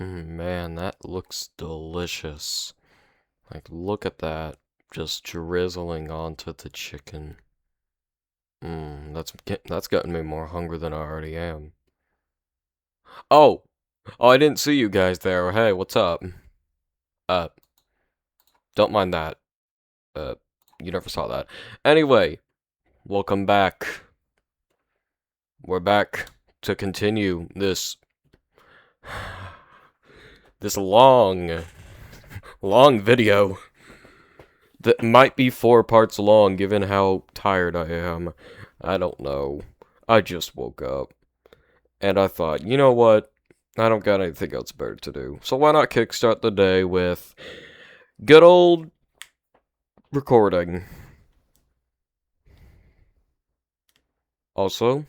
Man, that looks delicious. Like, look at that. Just drizzling onto the chicken. That's gotten me more hungry than I already am. Oh! Oh, I didn't see you guys there. Hey, what's up? Uh, don't mind that. Uh, you never saw that. Anyway, welcome back. We're back to continue this long video that might be 4 parts long given how tired I am. I don't know. I just woke up and I thought, you know what? I don't got anything else better to do. So why not kickstart the day with good old recording. Also,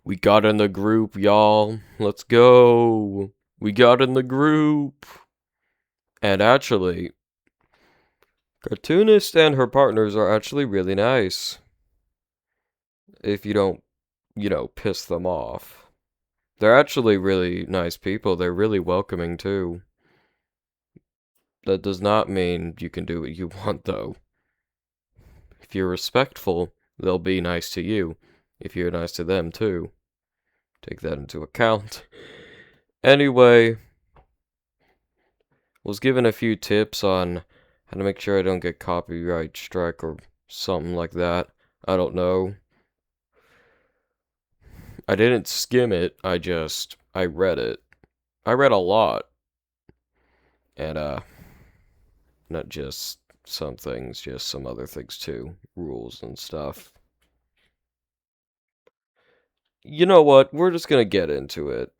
we got in the group, y'all. Let's go. We got in the group. And actually, Cartoonist and her partners are actually really nice. If you don't, piss them off. They're actually really nice people. They're really welcoming too. That does not mean you can do what you want though. If you're respectful, they'll be nice to you. If you're nice to them too. Take that into account. Anyway, was given a few tips on how to make sure I don't get copyright strike or something like that. I don't know. I didn't skim it, I read it. I read a lot. And, not just some things, just some other things too. Rules and stuff. You know what? We're just gonna get into it.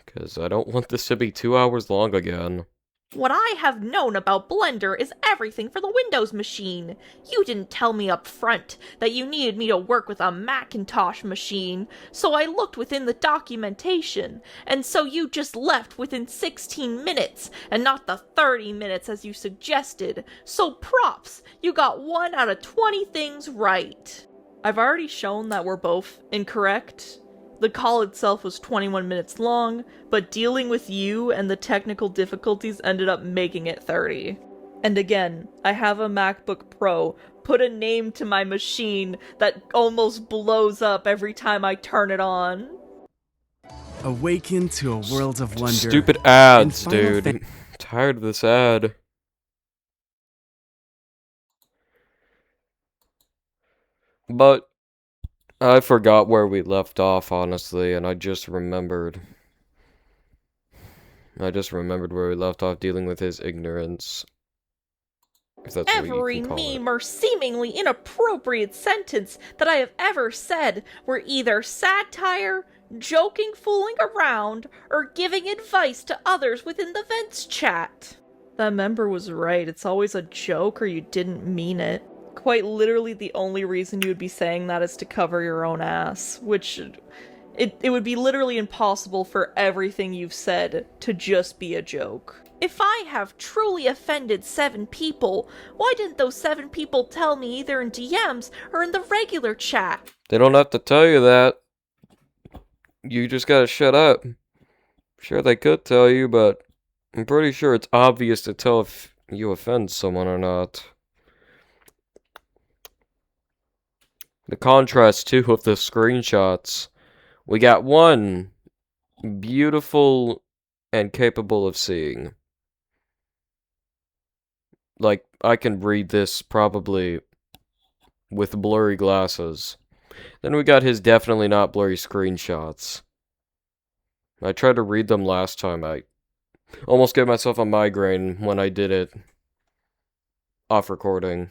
Because I don't want this to be 2 hours long again. What I have known about Blender is everything for the Windows machine. You didn't tell me up front that you needed me to work with a Macintosh machine, so I looked within the documentation, and so you just left within 16 minutes, and not the 30 minutes as you suggested. So props, you got 1 out of 20 things right. I've already shown that we're both incorrect. The call itself was 21 minutes long, but dealing with you and the technical difficulties ended up making it 30. And again, I have a MacBook Pro. Put a name to my machine that almost blows up every time I turn it on. Awaken to a world of wonder. Stupid ads, dude. I'm tired of this ad. But I forgot where we left off, honestly, and I just remembered. I just remembered where we left off dealing with his ignorance. If that's what you Every can call it. meme or seemingly inappropriate sentence that I have ever said were either satire, joking, fooling around, or giving advice to others within the Vents chat. That member was right. It's always a joke or you didn't mean it. Quite literally the only reason you would be saying that is to cover your own ass, which it would be literally impossible for everything you've said to just be a joke. If I have truly offended 7 people, why didn't those 7 people tell me either in DMs or in the regular chat? They don't have to tell you that. You just gotta shut up. Sure, they could tell you, but I'm pretty sure it's obvious to tell if you offend someone or not. The contrast, too, of the screenshots. We got one beautiful and capable of seeing. Like, I can read this probably with blurry glasses. Then we got his definitely not blurry screenshots. I tried to read them last time. I almost gave myself a migraine when I did it off recording.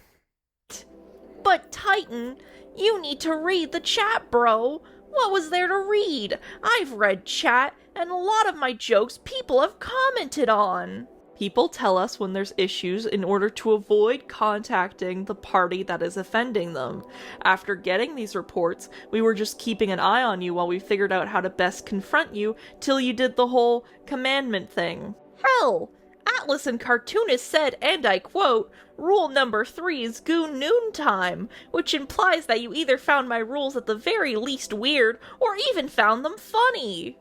But Titan, you need to read the chat, bro. What was there to read? I've read chat, and a lot of my jokes people have commented on. People tell us when there's issues in order to avoid contacting the party that is offending them. After getting these reports, we were just keeping an eye on you while we figured out how to best confront you till you did the whole commandment thing. Hell, Atlas and Cartoonist said, and I quote, "Rule number 3 is Goon Noontime," which implies that you either found my rules at the very least weird, or even found them funny.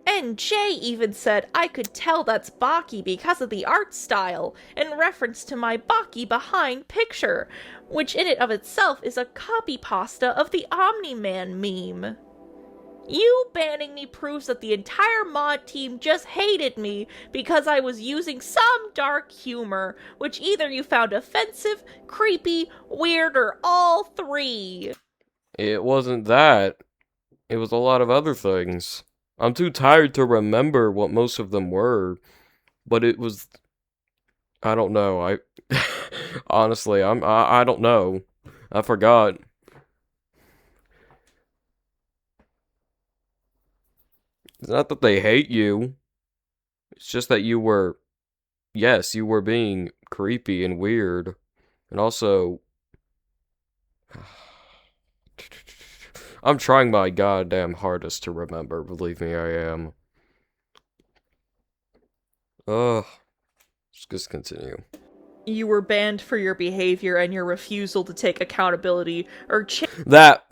And Jay even said I could tell that's Baki because of the art style, in reference to my Baki behind picture, which in and of itself is a copy pasta of the Omni-Man meme. You banning me proves that the entire mod team just hated me because I was using some dark humor, which either you found offensive, creepy, weird, or all three. It wasn't that. It was a lot of other things. I'm too tired to remember what most of them were, but it was... I don't know. Honestly, I don't know. I forgot. It's not that they hate you. It's just that you were... Yes, you were being creepy and weird. And also... I'm trying my goddamn hardest to remember, believe me, I am. Ugh. Let's just continue. You were banned for your behavior and your refusal to take accountability or That.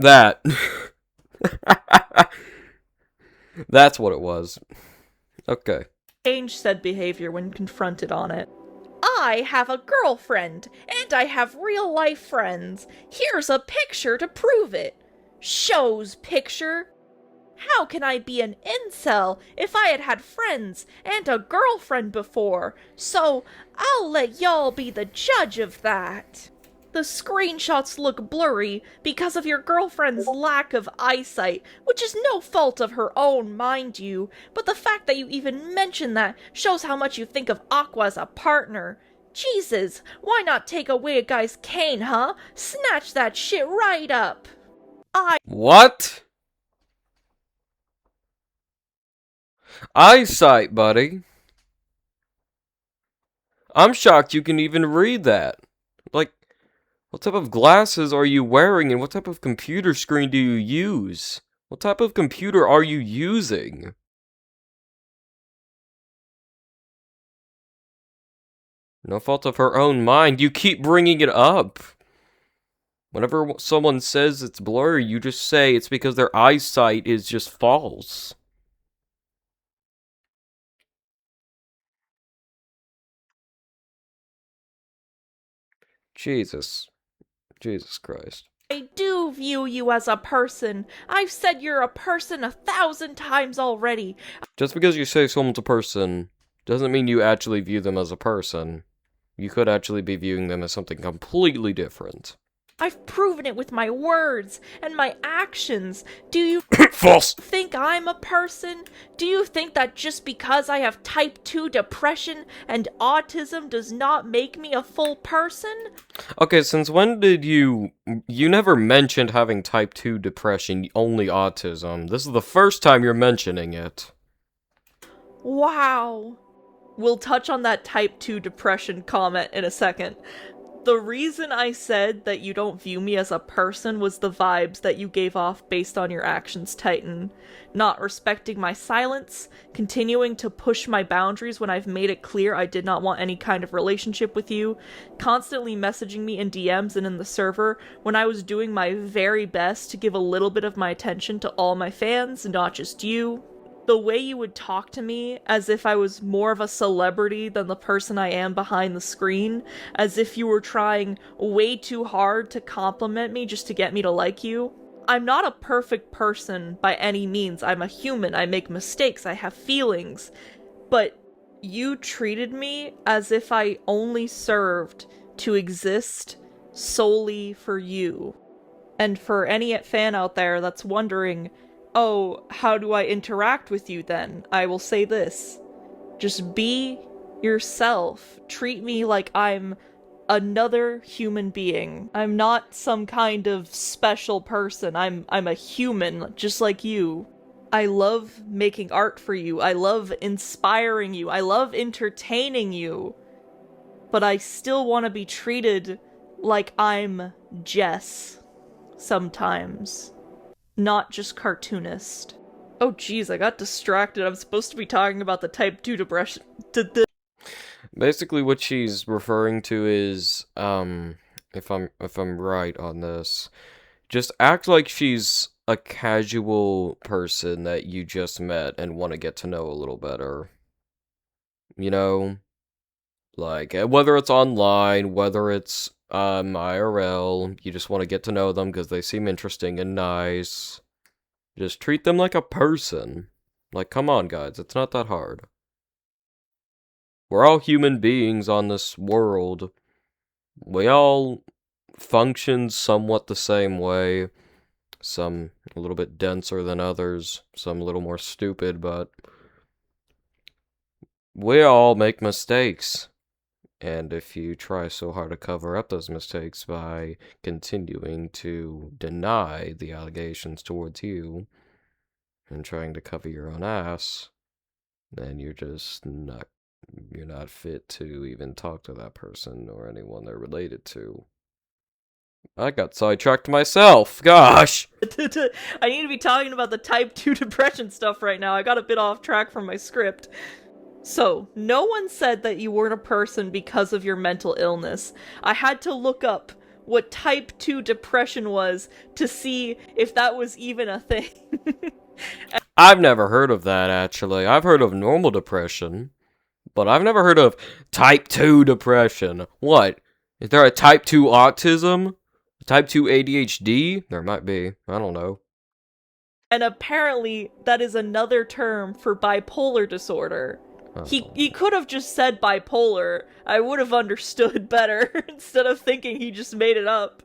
That's what it was. Okay. change said behavior when confronted on it. I have a girlfriend, and I have real-life friends. Here's a picture to prove it. Shows picture. How can I be an incel if I had had friends and a girlfriend before? So I'll let y'all be the judge of that. The screenshots look blurry because of your girlfriend's lack of eyesight, which is no fault of her own, mind you, but the fact that you even mention that shows how much you think of Aqua as a partner. Jesus, why not take away a guy's cane, huh? Snatch that shit right up. What? Eyesight, buddy. I'm shocked you can even read that. Like, what type of glasses are you wearing and what type of computer screen do you use? What type of computer are you using? No fault of her own mind. You keep bringing it up. Whenever someone says it's blurry, you just say it's because their eyesight is just false. Jesus. Jesus Christ. I do view you as a person. I've said you're a person 1,000 times already. Just because you say someone's a person doesn't mean you actually view them as a person. You could actually be viewing them as something completely different. I've proven it with my words and my actions. Do you False! think I'm a person? Do you think that just because I have type 2 depression and autism does not make me a full person? Okay, since when did you never mentioned having type 2 depression, only autism. This is the first time you're mentioning it. Wow. We'll touch on that type 2 depression comment in a second. The reason I said that you don't view me as a person was the vibes that you gave off based on your actions, Titan. Not respecting my silence, continuing to push my boundaries when I've made it clear I did not want any kind of relationship with you, constantly messaging me in DMs and in the server when I was doing my very best to give a little bit of my attention to all my fans, not just you. The way you would talk to me as if I was more of a celebrity than the person I am behind the screen, as if you were trying way too hard to compliment me just to get me to like you. I'm not a perfect person by any means. I'm a human. I make mistakes. I have feelings. But you treated me as if I only served to exist solely for you. And for any fan out there that's wondering, oh, how do I interact with you then? I will say this. Just be yourself. Treat me like I'm another human being. I'm not some kind of special person. I'm a human, just like you. I love making art for you. I love inspiring you. I love entertaining you. But I still want to be treated like I'm Jess sometimes. Not just cartoonist. Oh jeez, I got distracted. I'm supposed to be talking about the type 2 depression. Basically, what she's referring to is, if I'm right on this, just act like she's a casual person that you just met and want to get to know a little better. You know, like whether it's online, whether it's IRL, you just want to get to know them because they seem interesting and nice. Just treat them like a person. Like, come on, guys, it's not that hard. We're all human beings on this world. We all function somewhat the same way. Some a little bit denser than others, some a little more stupid, but we all make mistakes. And if you try so hard to cover up those mistakes by continuing to deny the allegations towards you and trying to cover your own ass, then you're not fit to even talk to that person or anyone they're related to. I got sidetracked myself. Gosh. I need to be talking about the type 2 depression stuff right now. I got a bit off track from my script. So, no one said that you weren't a person because of your mental illness. I had to look up what type 2 depression was to see if that was even a thing. I've never heard of that, actually. I've heard of normal depression, but I've never heard of type 2 depression. What? Is there a type 2 autism? Type 2 ADHD? There might be. I don't know. And apparently, that is another term for bipolar disorder. Oh. He could have just said bipolar. I would have understood better instead of thinking he just made it up.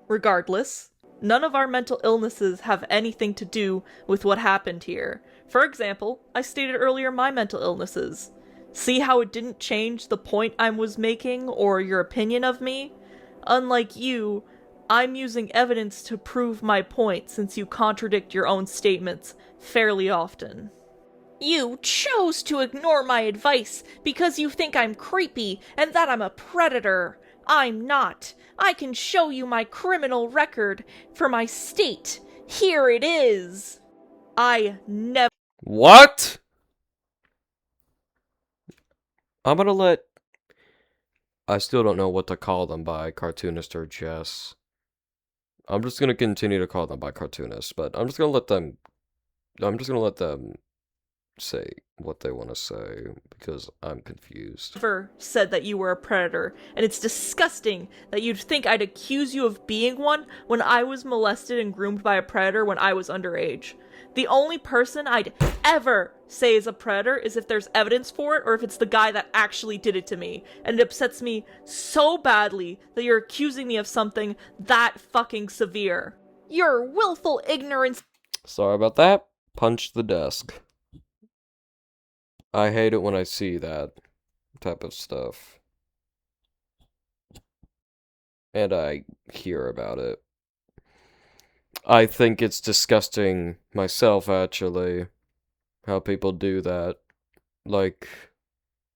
Regardless, none of our mental illnesses have anything to do with what happened here. For example, I stated earlier my mental illnesses. See how it didn't change the point I was making or your opinion of me? Unlike you, I'm using evidence to prove my point since you contradict your own statements fairly often. You chose to ignore my advice because you think I'm creepy and that I'm a predator. I'm not. I can show you my criminal record for my state. Here it is. I never— What? I'm gonna let... I still don't know what to call them by cartoonist or Jess. I'm just gonna continue to call them by cartoonist, but I'm just gonna let them say what they want to say because I'm confused. Never said that you were a predator, and it's disgusting that you'd think I'd accuse you of being one when I was molested and groomed by a predator when I was underage. The only person I'd ever say is a predator is if there's evidence for it or if it's the guy that actually did it to me. And it upsets me so badly that you're accusing me of something that fucking severe. Your willful ignorance— Sorry about that. Punch the desk. I hate it when I see that type of stuff. And I hear about it. I think it's disgusting myself, actually, how people do that. Like,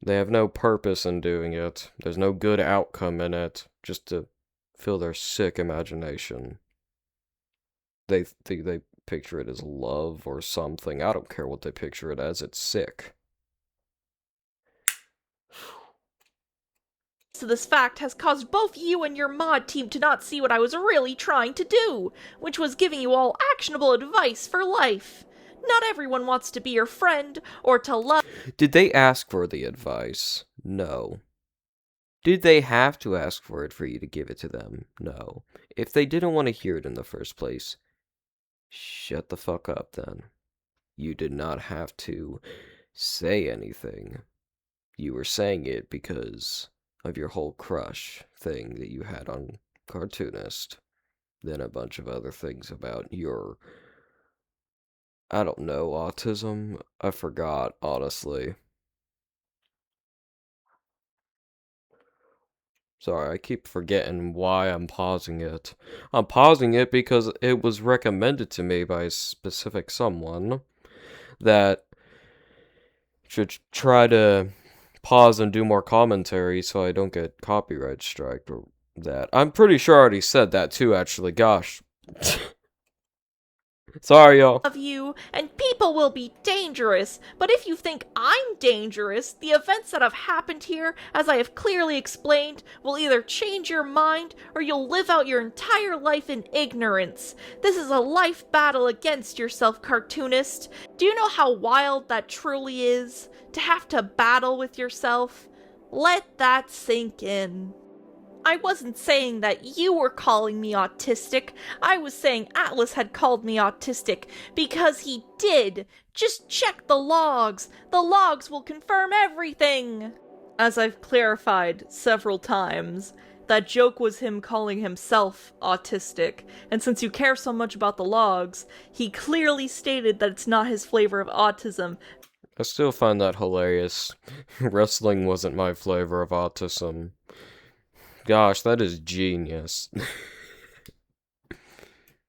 they have no purpose in doing it. There's no good outcome in it, just to fill their sick imagination. They picture it as love or something. I don't care what they picture it as, it's sick. So this fact has caused both you and your mod team to not see what I was really trying to do, which was giving you all actionable advice for life. Not everyone wants to be your friend or to love— Did they ask for the advice? No. Did they have to ask for it for you to give it to them? No. If they didn't want to hear it in the first place, shut the fuck up then. You did not have to say anything. You were saying it because of your whole crush thing that you had on Cartoonist. Then a bunch of other things about your, I don't know, autism? I forgot, honestly. Sorry, I keep forgetting why I'm pausing it. I'm pausing it because it was recommended to me by a specific someone that should try to pause and do more commentary so I don't get copyright striked or that. I'm pretty sure I already said that too, actually. Gosh. Sorry, y'all. of you, and people will be dangerous. But if you think I'm dangerous, the events that have happened here, as I have clearly explained, will either change your mind or you'll live out your entire life in ignorance. This is a life battle against yourself, cartoonist. Do you know how wild that truly is? To have to battle with yourself? Let that sink in. I wasn't saying that you were calling me autistic. I was saying Atlas had called me autistic because he did. Just check the logs. The logs will confirm everything. As I've clarified several times, that joke was him calling himself autistic, and since you care so much about the logs, he clearly stated that it's not his flavor of autism. I still find that hilarious. Wrestling wasn't my flavor of autism. Gosh, that is genius.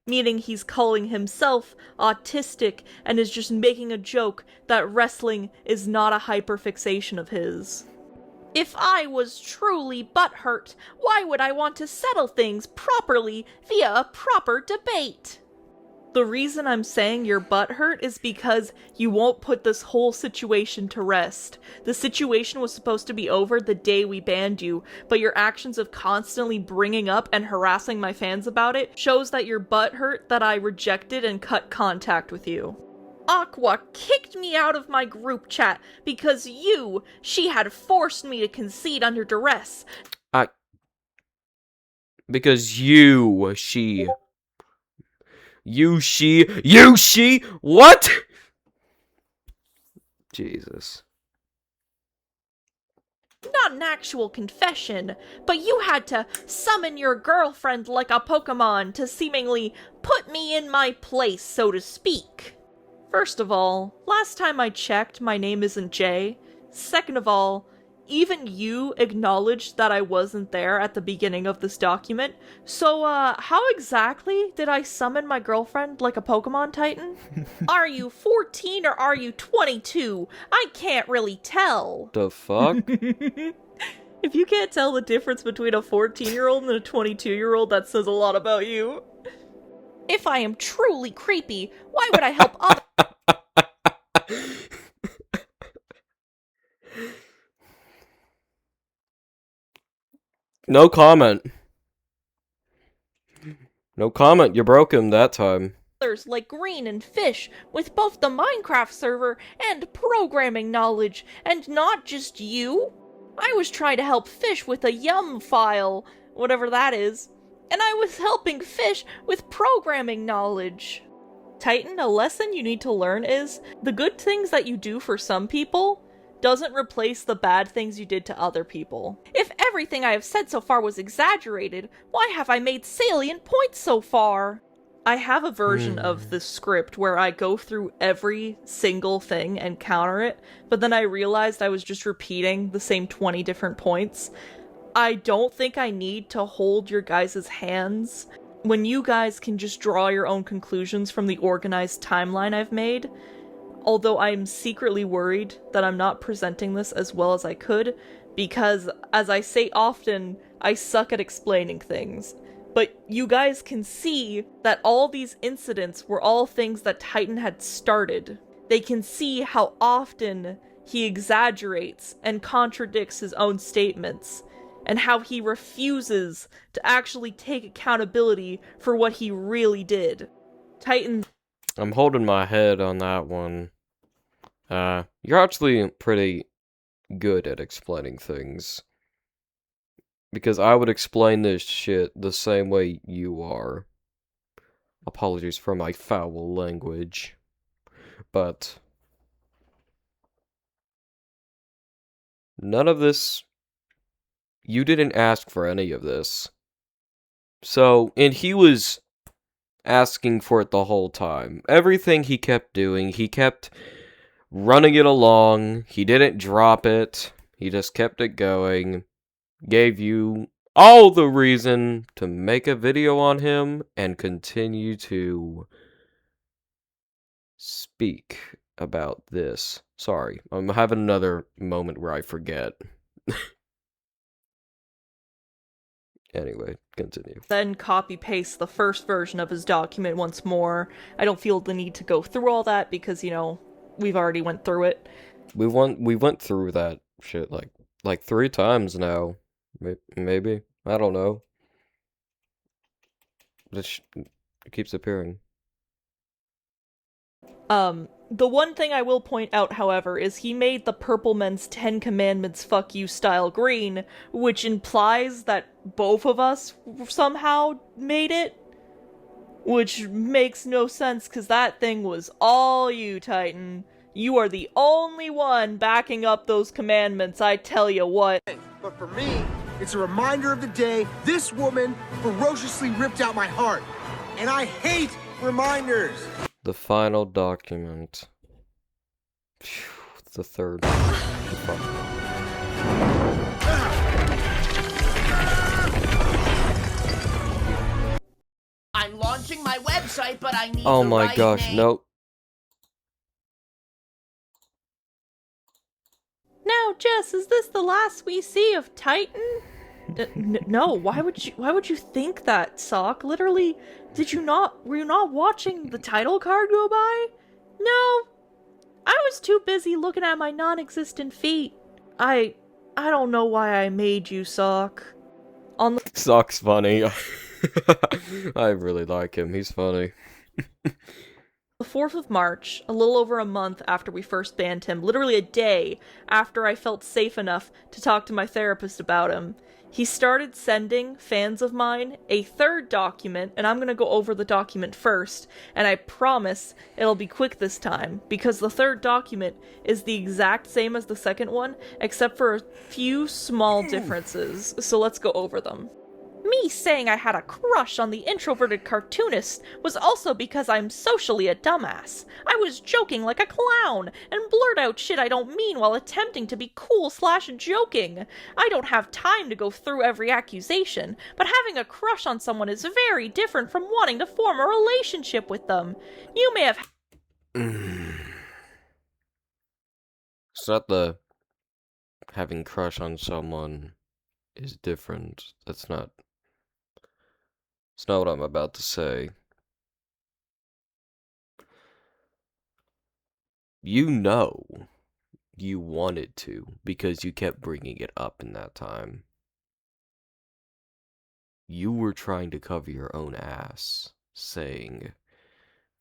Meaning he's calling himself autistic and is just making a joke that wrestling is not a hyperfixation of his. If I was truly butthurt, why would I want to settle things properly via a proper debate? The reason I'm saying you're butthurt is because you won't put this whole situation to rest. The situation was supposed to be over the day we banned you, but your actions of constantly bringing up and harassing my fans about it shows that you're butthurt that I rejected and cut contact with you. Aqua kicked me out of my group chat because she had forced me to concede under duress. Because you, she, what? Jesus. Not an actual confession, but you had to summon your girlfriend like a Pokemon to seemingly put me in my place, so to speak. First of all, last time I checked, my name isn't Jay. Second of all, even you acknowledged that I wasn't there at the beginning of this document, so how exactly did I summon my girlfriend like a Pokemon Titan? Are you 14 or are you 22? I can't really tell. The fuck? If you can't tell the difference between a 14-year-old and a 22-year-old, that says a lot about you. If I am truly creepy, why would I help others? No comment. No comment, you broke him that time. Like Green and Fish with both the Minecraft server and programming knowledge, and not just you. I was trying to help Fish with a yum file, whatever that is, and I was helping Fish with programming knowledge. Titan, a lesson you need to learn is the good things that you do for some people doesn't replace the bad things you did to other people. If everything I have said so far was exaggerated, why have I made salient points so far? I have a version of this script where I go through every single thing and counter it, but then I realized I was just repeating the same 20 different points. I don't think I need to hold your guys' hands when you guys can just draw your own conclusions from the organized timeline I've made. Although I'm secretly worried that I'm not presenting this as well as I could, because, as I say often, I suck at explaining things. But you guys can see that all these incidents were all things that Titan had started. They can see how often he exaggerates and contradicts his own statements, and how he refuses to actually take accountability for what he really did. Titan... I'm holding my head on that one. You're actually pretty good at explaining things. Because I would explain this shit the same way you are. Apologies for my foul language. But none of this... You didn't ask for any of this. So, and he was asking for it the whole time. Everything he kept doing, he kept running it along. He didn't drop it. He just kept it going. Gave you all the reason to make a video on him and continue to speak about this. Sorry, I'm having another moment where I forget. Anyway, continue. Then copy-paste the first version of his document once more. I don't feel the need to go through all that because, you know, we've already went through it. We went through that shit like 3 times now. Maybe. I don't know. It keeps appearing. The one thing I will point out, however, is he made the Purple Men's 10 Commandments fuck you style green, which implies that both of us somehow made it. Which makes no sense, because that thing was all you, Titan. You are the only one backing up those commandments, I tell you what. But for me, it's a reminder of the day this woman ferociously ripped out my heart. And I hate reminders. The final document. Phew, the third. I'm launching my website, but I need Oh the my right gosh, name. no. Now, Jess, is this the last we see of Titan? No, why would you think that, Sock? Literally, were you not watching the title card go by? No. I was too busy looking at my non-existent feet. I don't know why I made you, Sock. On the Sock's funny. I really like him. He's funny. The 4th of March, a little over a month after we first banned him, literally a day after I felt safe enough to talk to my therapist about him, he started sending fans of mine a third document, and I'm gonna go over the document first, and I promise it'll be quick this time, because the third document is the exact same as the second one, except for a few small differences, so let's go over them. Me saying I had a crush on the introverted cartoonist was also because I'm socially a dumbass. I was joking like a clown, and blurt out shit I don't mean while attempting to be cool/joking. I don't have time to go through every accusation, but having a crush on someone is very different from wanting to form a relationship with them. You may have... It's not the having crush on someone is different. It's not what I'm about to say. You know you wanted to because you kept bringing it up in that time. You were trying to cover your own ass, saying,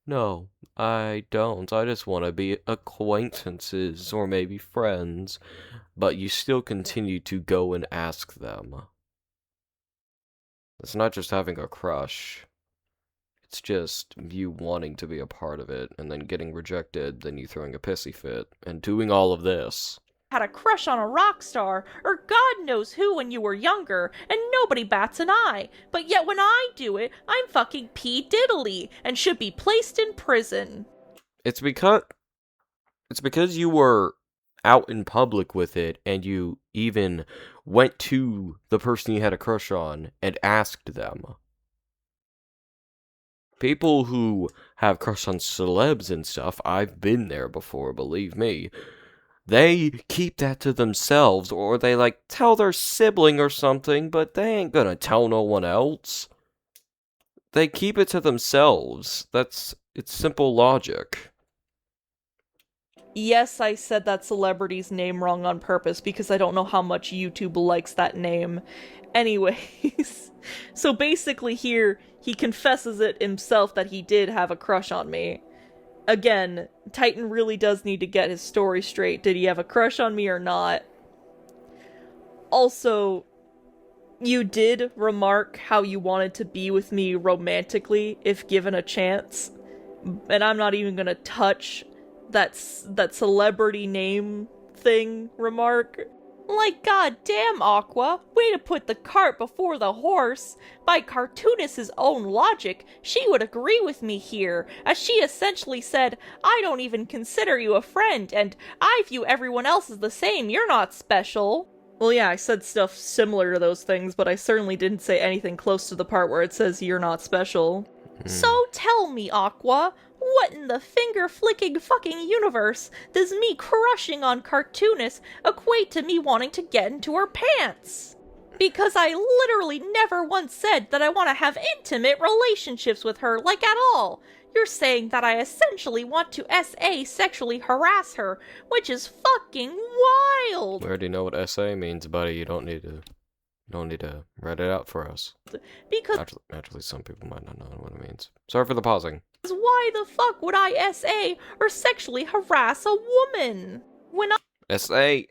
"No, I don't. I just want to be acquaintances or maybe friends," but you still continue to go and ask them. It's not just having a crush. It's just you wanting to be a part of it, and then getting rejected, then you throwing a pissy fit, and doing all of this. Had a crush on a rock star, or God knows who when you were younger, and nobody bats an eye. But yet when I do it, I'm fucking P. Diddley, and should be placed in prison. It's because you were out in public with it, and you even went to the person you had a crush on and asked them. People who have crush on celebs and stuff, I've been there before, believe me. They keep that to themselves, or they tell their sibling or something, but they ain't gonna tell no one else. They keep it to themselves. It's simple logic. Yes, I said that celebrity's name wrong on purpose because I don't know how much YouTube likes that name. Anyways, so basically here, he confesses it himself that he did have a crush on me. Again, Titan really does need to get his story straight. Did he have a crush on me or not? Also, you did remark how you wanted to be with me romantically if given a chance. And I'm not even gonna touch that celebrity name thing remark. Like, goddamn, Aqua, way to put the cart before the horse. By Cartoonist's own logic, she would agree with me here, as she essentially said, I don't even consider you a friend, and I view everyone else as the same, you're not special. Well, yeah, I said stuff similar to those things, but I certainly didn't say anything close to the part where it says you're not special. So tell me, Aqua, what in the finger-flicking fucking universe does me crushing on Cartoonist equate to me wanting to get into her pants? Because I literally never once said that I want to have intimate relationships with her, like at all. You're saying that I essentially want to SA sexually harass her, which is fucking wild. We already know what SA means, buddy. You don't need to write it out for us. Because Naturally, some people might not know what it means. Sorry for the pausing. why the fuck would I SA or sexually harass a woman? When SA.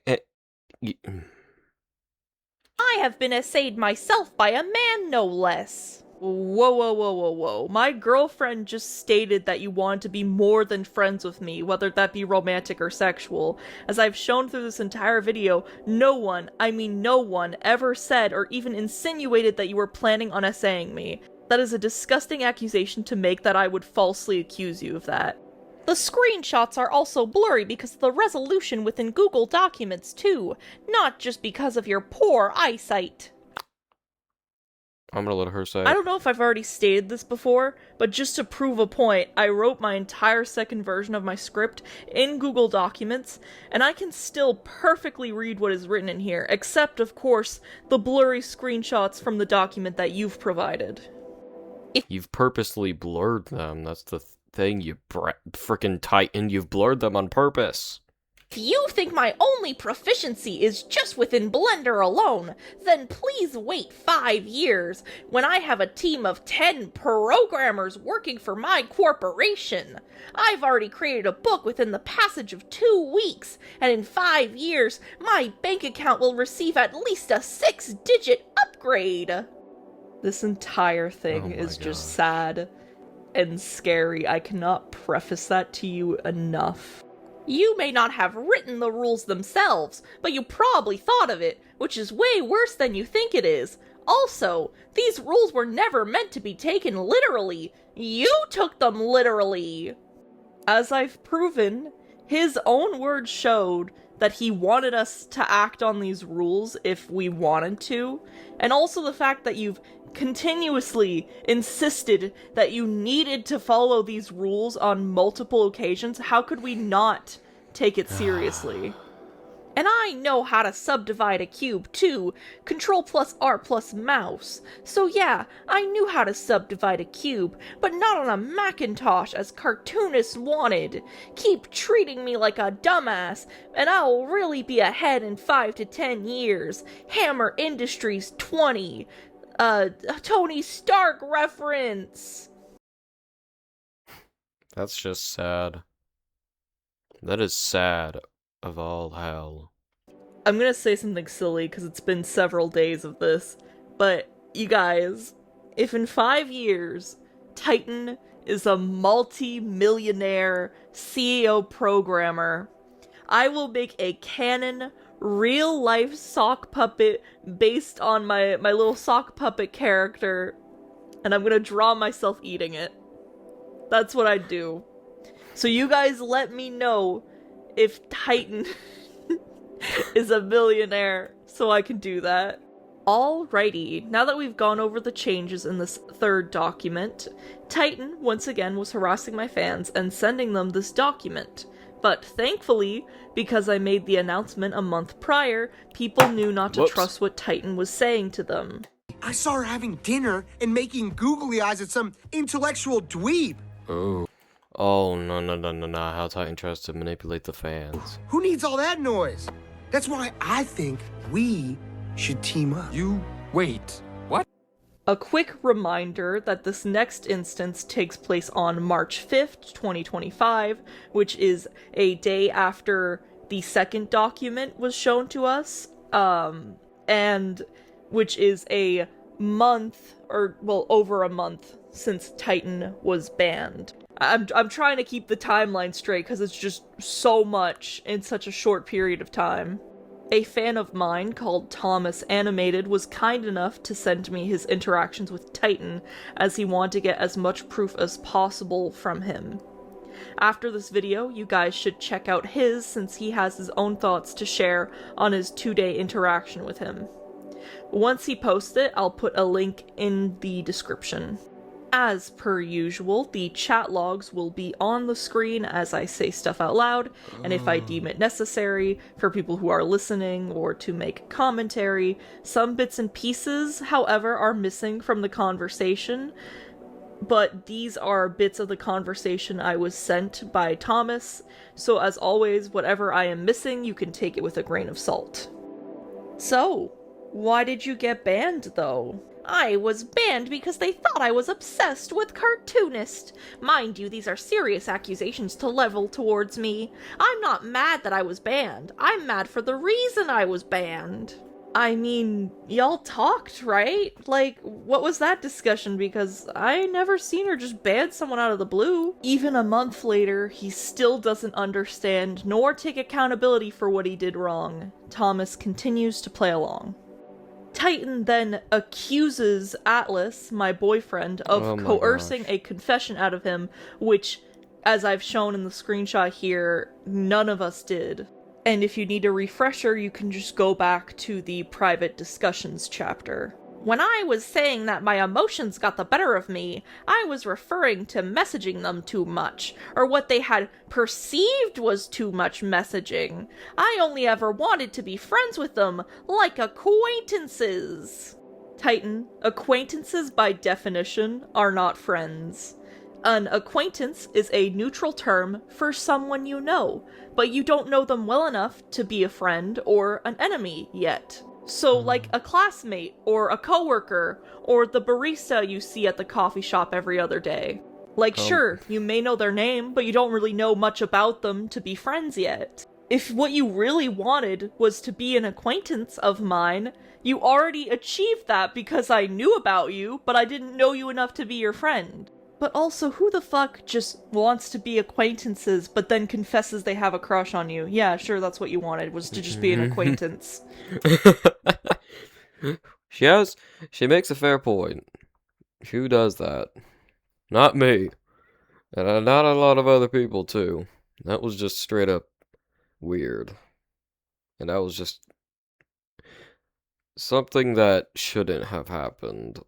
I have been SA'd myself by a man, no less. Whoa. My girlfriend just stated that you want to be more than friends with me, whether that be romantic or sexual. As I've shown through this entire video, no one, I mean no one, ever said or even insinuated that you were planning on SAing me. That is a disgusting accusation to make that I would falsely accuse you of that. The screenshots are also blurry because of the resolution within Google Documents too, not just because of your poor eyesight. I'm gonna let her say. I don't know if I've already stated this before, but just to prove a point, I wrote my entire second version of my script in Google Documents, and I can still perfectly read what is written in here, except, of course, the blurry screenshots from the document that you've provided. You've purposely blurred them. That's the thing, you frickin' Titan. You've blurred them on purpose. If you think my only proficiency is just within Blender alone, then please wait 5 years when I have a team of 10 programmers working for my corporation. I've already created a book within the passage of 2 weeks, and in 5 years, my bank account will receive at least a 6-digit upgrade. This entire thing is just sad and scary. I cannot preface that to you enough. You may not have written the rules themselves, but you probably thought of it, which is way worse than you think it is. Also, these rules were never meant to be taken literally. You took them literally. As I've proven, his own words showed that he wanted us to act on these rules if we wanted to, and also the fact that you've continuously insisted that you needed to follow these rules on multiple occasions. How could we not take it seriously? And I know how to subdivide a cube too, Control+R+ mouse. So yeah, I knew how to subdivide a cube, but not on a Macintosh as cartoonists wanted. Keep treating me like a dumbass, and I'll really be ahead in 5 to 10 years. Hammer Industries 20. Tony Stark reference. That's just sad. That is sad of all hell. I'm gonna say something silly because it's been several days of this, but you guys, if in 5 years Titan is a multi-millionaire CEO programmer, I will make a canon real-life sock puppet based on my little sock puppet character, and I'm gonna draw myself eating it. That's what I'd do. So you guys let me know if Titan is a millionaire so I can do that. Alrighty, now that we've gone over the changes in this third document, Titan once again was harassing my fans and sending them this document. But thankfully, because I made the announcement a month prior, people knew not to trust what Titan was saying to them. I saw her having dinner and making googly eyes at some intellectual dweeb. Oh. No. How Titan tries to manipulate the fans. Who needs all that noise? That's why I think we should team up. Wait, what? A quick reminder that this next instance takes place on March 5th, 2025, which is a day after the second document was shown to us, and which is a month, or, well, over a month since Titan was banned. I'm trying to keep the timeline straight because it's just so much in such a short period of time. A fan of mine called Thomas Animated was kind enough to send me his interactions with Titan, as he wanted to get as much proof as possible from him. After this video, you guys should check out his, since he has his own thoughts to share on his 2-day interaction with him. Once he posts it, I'll put a link in the description. As per usual, the chat logs will be on the screen as I say stuff out loud, and if I deem it necessary for people who are listening or to make commentary. Some bits and pieces, however, are missing from the conversation, but these are bits of the conversation I was sent by Thomas, so as always, whatever I am missing, you can take it with a grain of salt. So, why did you get banned, though? I was banned because they thought I was obsessed with Cartoonist. Mind you, these are serious accusations to level towards me. I'm not mad that I was banned. I'm mad for the reason I was banned. I mean, y'all talked, right? Like, what was that discussion? Because I never seen her just ban someone out of the blue. Even a month later, he still doesn't understand nor take accountability for what he did wrong. Thomas continues to play along. Titan then accuses Atlas, my boyfriend, of coercing a confession out of him, which, as I've shown in the screenshot here, none of us did. And if you need a refresher, you can just go back to the private discussions chapter. When I was saying that my emotions got the better of me, I was referring to messaging them too much, or what they had perceived was too much messaging. I only ever wanted to be friends with them, like acquaintances. Titan, acquaintances by definition are not friends. An acquaintance is a neutral term for someone you know, but you don't know them well enough to be a friend or an enemy yet. So, like a classmate, or a coworker, or the barista you see at the coffee shop every other day. Like, sure, you may know their name, but you don't really know much about them to be friends yet. If what you really wanted was to be an acquaintance of mine, you already achieved that because I knew about you, but I didn't know you enough to be your friend. But also, who the fuck just wants to be acquaintances, but then confesses they have a crush on you? Yeah, sure, that's what you wanted, was to just be an acquaintance. She makes a fair point. Who does that? Not me. And not a lot of other people, too. That was just straight up weird. And that was just something that shouldn't have happened.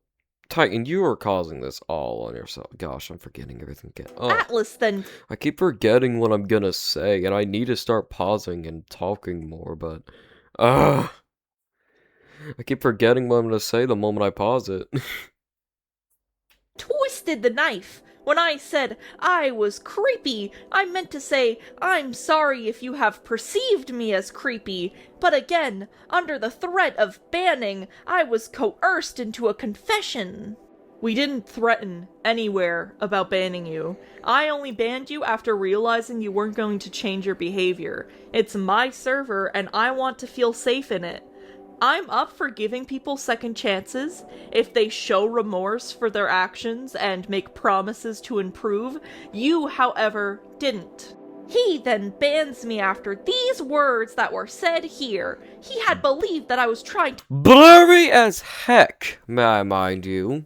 Titan, you are causing this all on yourself. Gosh, I'm forgetting everything again. Oh, Atlas then... I keep forgetting what I'm gonna say, and I need to start pausing and talking more, but... I keep forgetting what I'm gonna say the moment I pause it. twisted the knife. When I said I was creepy, I meant to say, I'm sorry if you have perceived me as creepy, but again, under the threat of banning, I was coerced into a confession. We didn't threaten anywhere about banning you. I only banned you after realizing you weren't going to change your behavior. It's my server, and I want to feel safe in it. I'm up for giving people second chances if they show remorse for their actions and make promises to improve. You, however, didn't. He then bans me after these words that were said here. He had believed that I was trying Blurry as heck, may I mind you.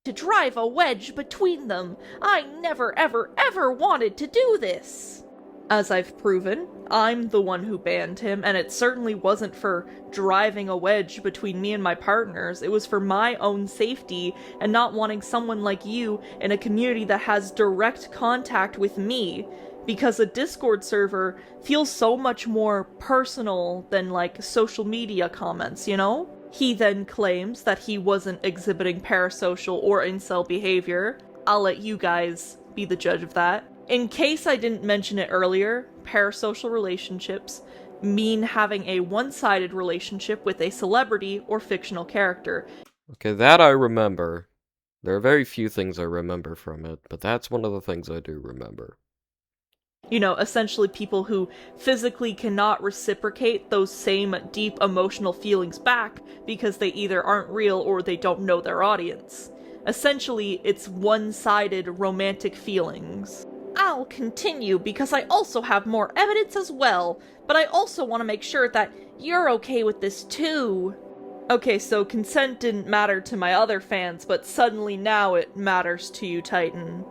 to drive a wedge between them. I never ever ever wanted to do this. As I've proven, I'm the one who banned him, and it certainly wasn't for driving a wedge between me and my partners. It was for my own safety and not wanting someone like you in a community that has direct contact with me, because a Discord server feels so much more personal than, like, social media comments, you know? He then claims that he wasn't exhibiting parasocial or incel behavior. I'll let you guys be the judge of that. In case I didn't mention it earlier, parasocial relationships mean having a one-sided relationship with a celebrity or fictional character. Okay, that I remember. There are very few things I remember from it, but that's one of the things I do remember. You know, essentially people who physically cannot reciprocate those same deep emotional feelings back because they either aren't real or they don't know their audience. Essentially, it's one-sided romantic feelings. I'll continue because I also have more evidence as well, but I also want to make sure that you're okay with this too. Okay, so consent didn't matter to my other fans, but suddenly now it matters to you, Titan.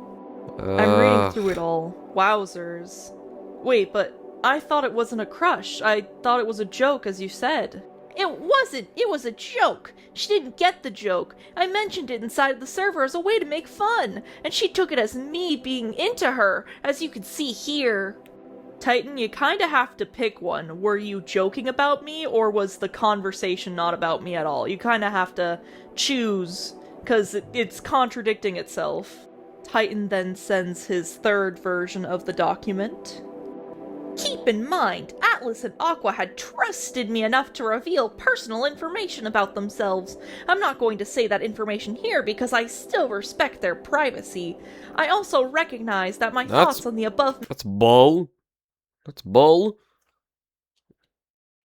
I'm reading through it all. Wowzers. Wait, but I thought it wasn't a crush. I thought it was a joke, as you said. It wasn't. It was a joke. She didn't get the joke. I mentioned it inside the server as a way to make fun, and she took it as me being into her, as you can see here. Titan, you kinda have to pick one. Were you joking about me, or was the conversation not about me at all? You kinda have to choose, because it's contradicting itself. Titan then sends his third version of the document. Keep in mind, Atlas and Aqua had trusted me enough to reveal personal information about themselves. I'm not going to say that information here because I still respect their privacy. I also recognize that my thoughts on the above That's bull. That's bull.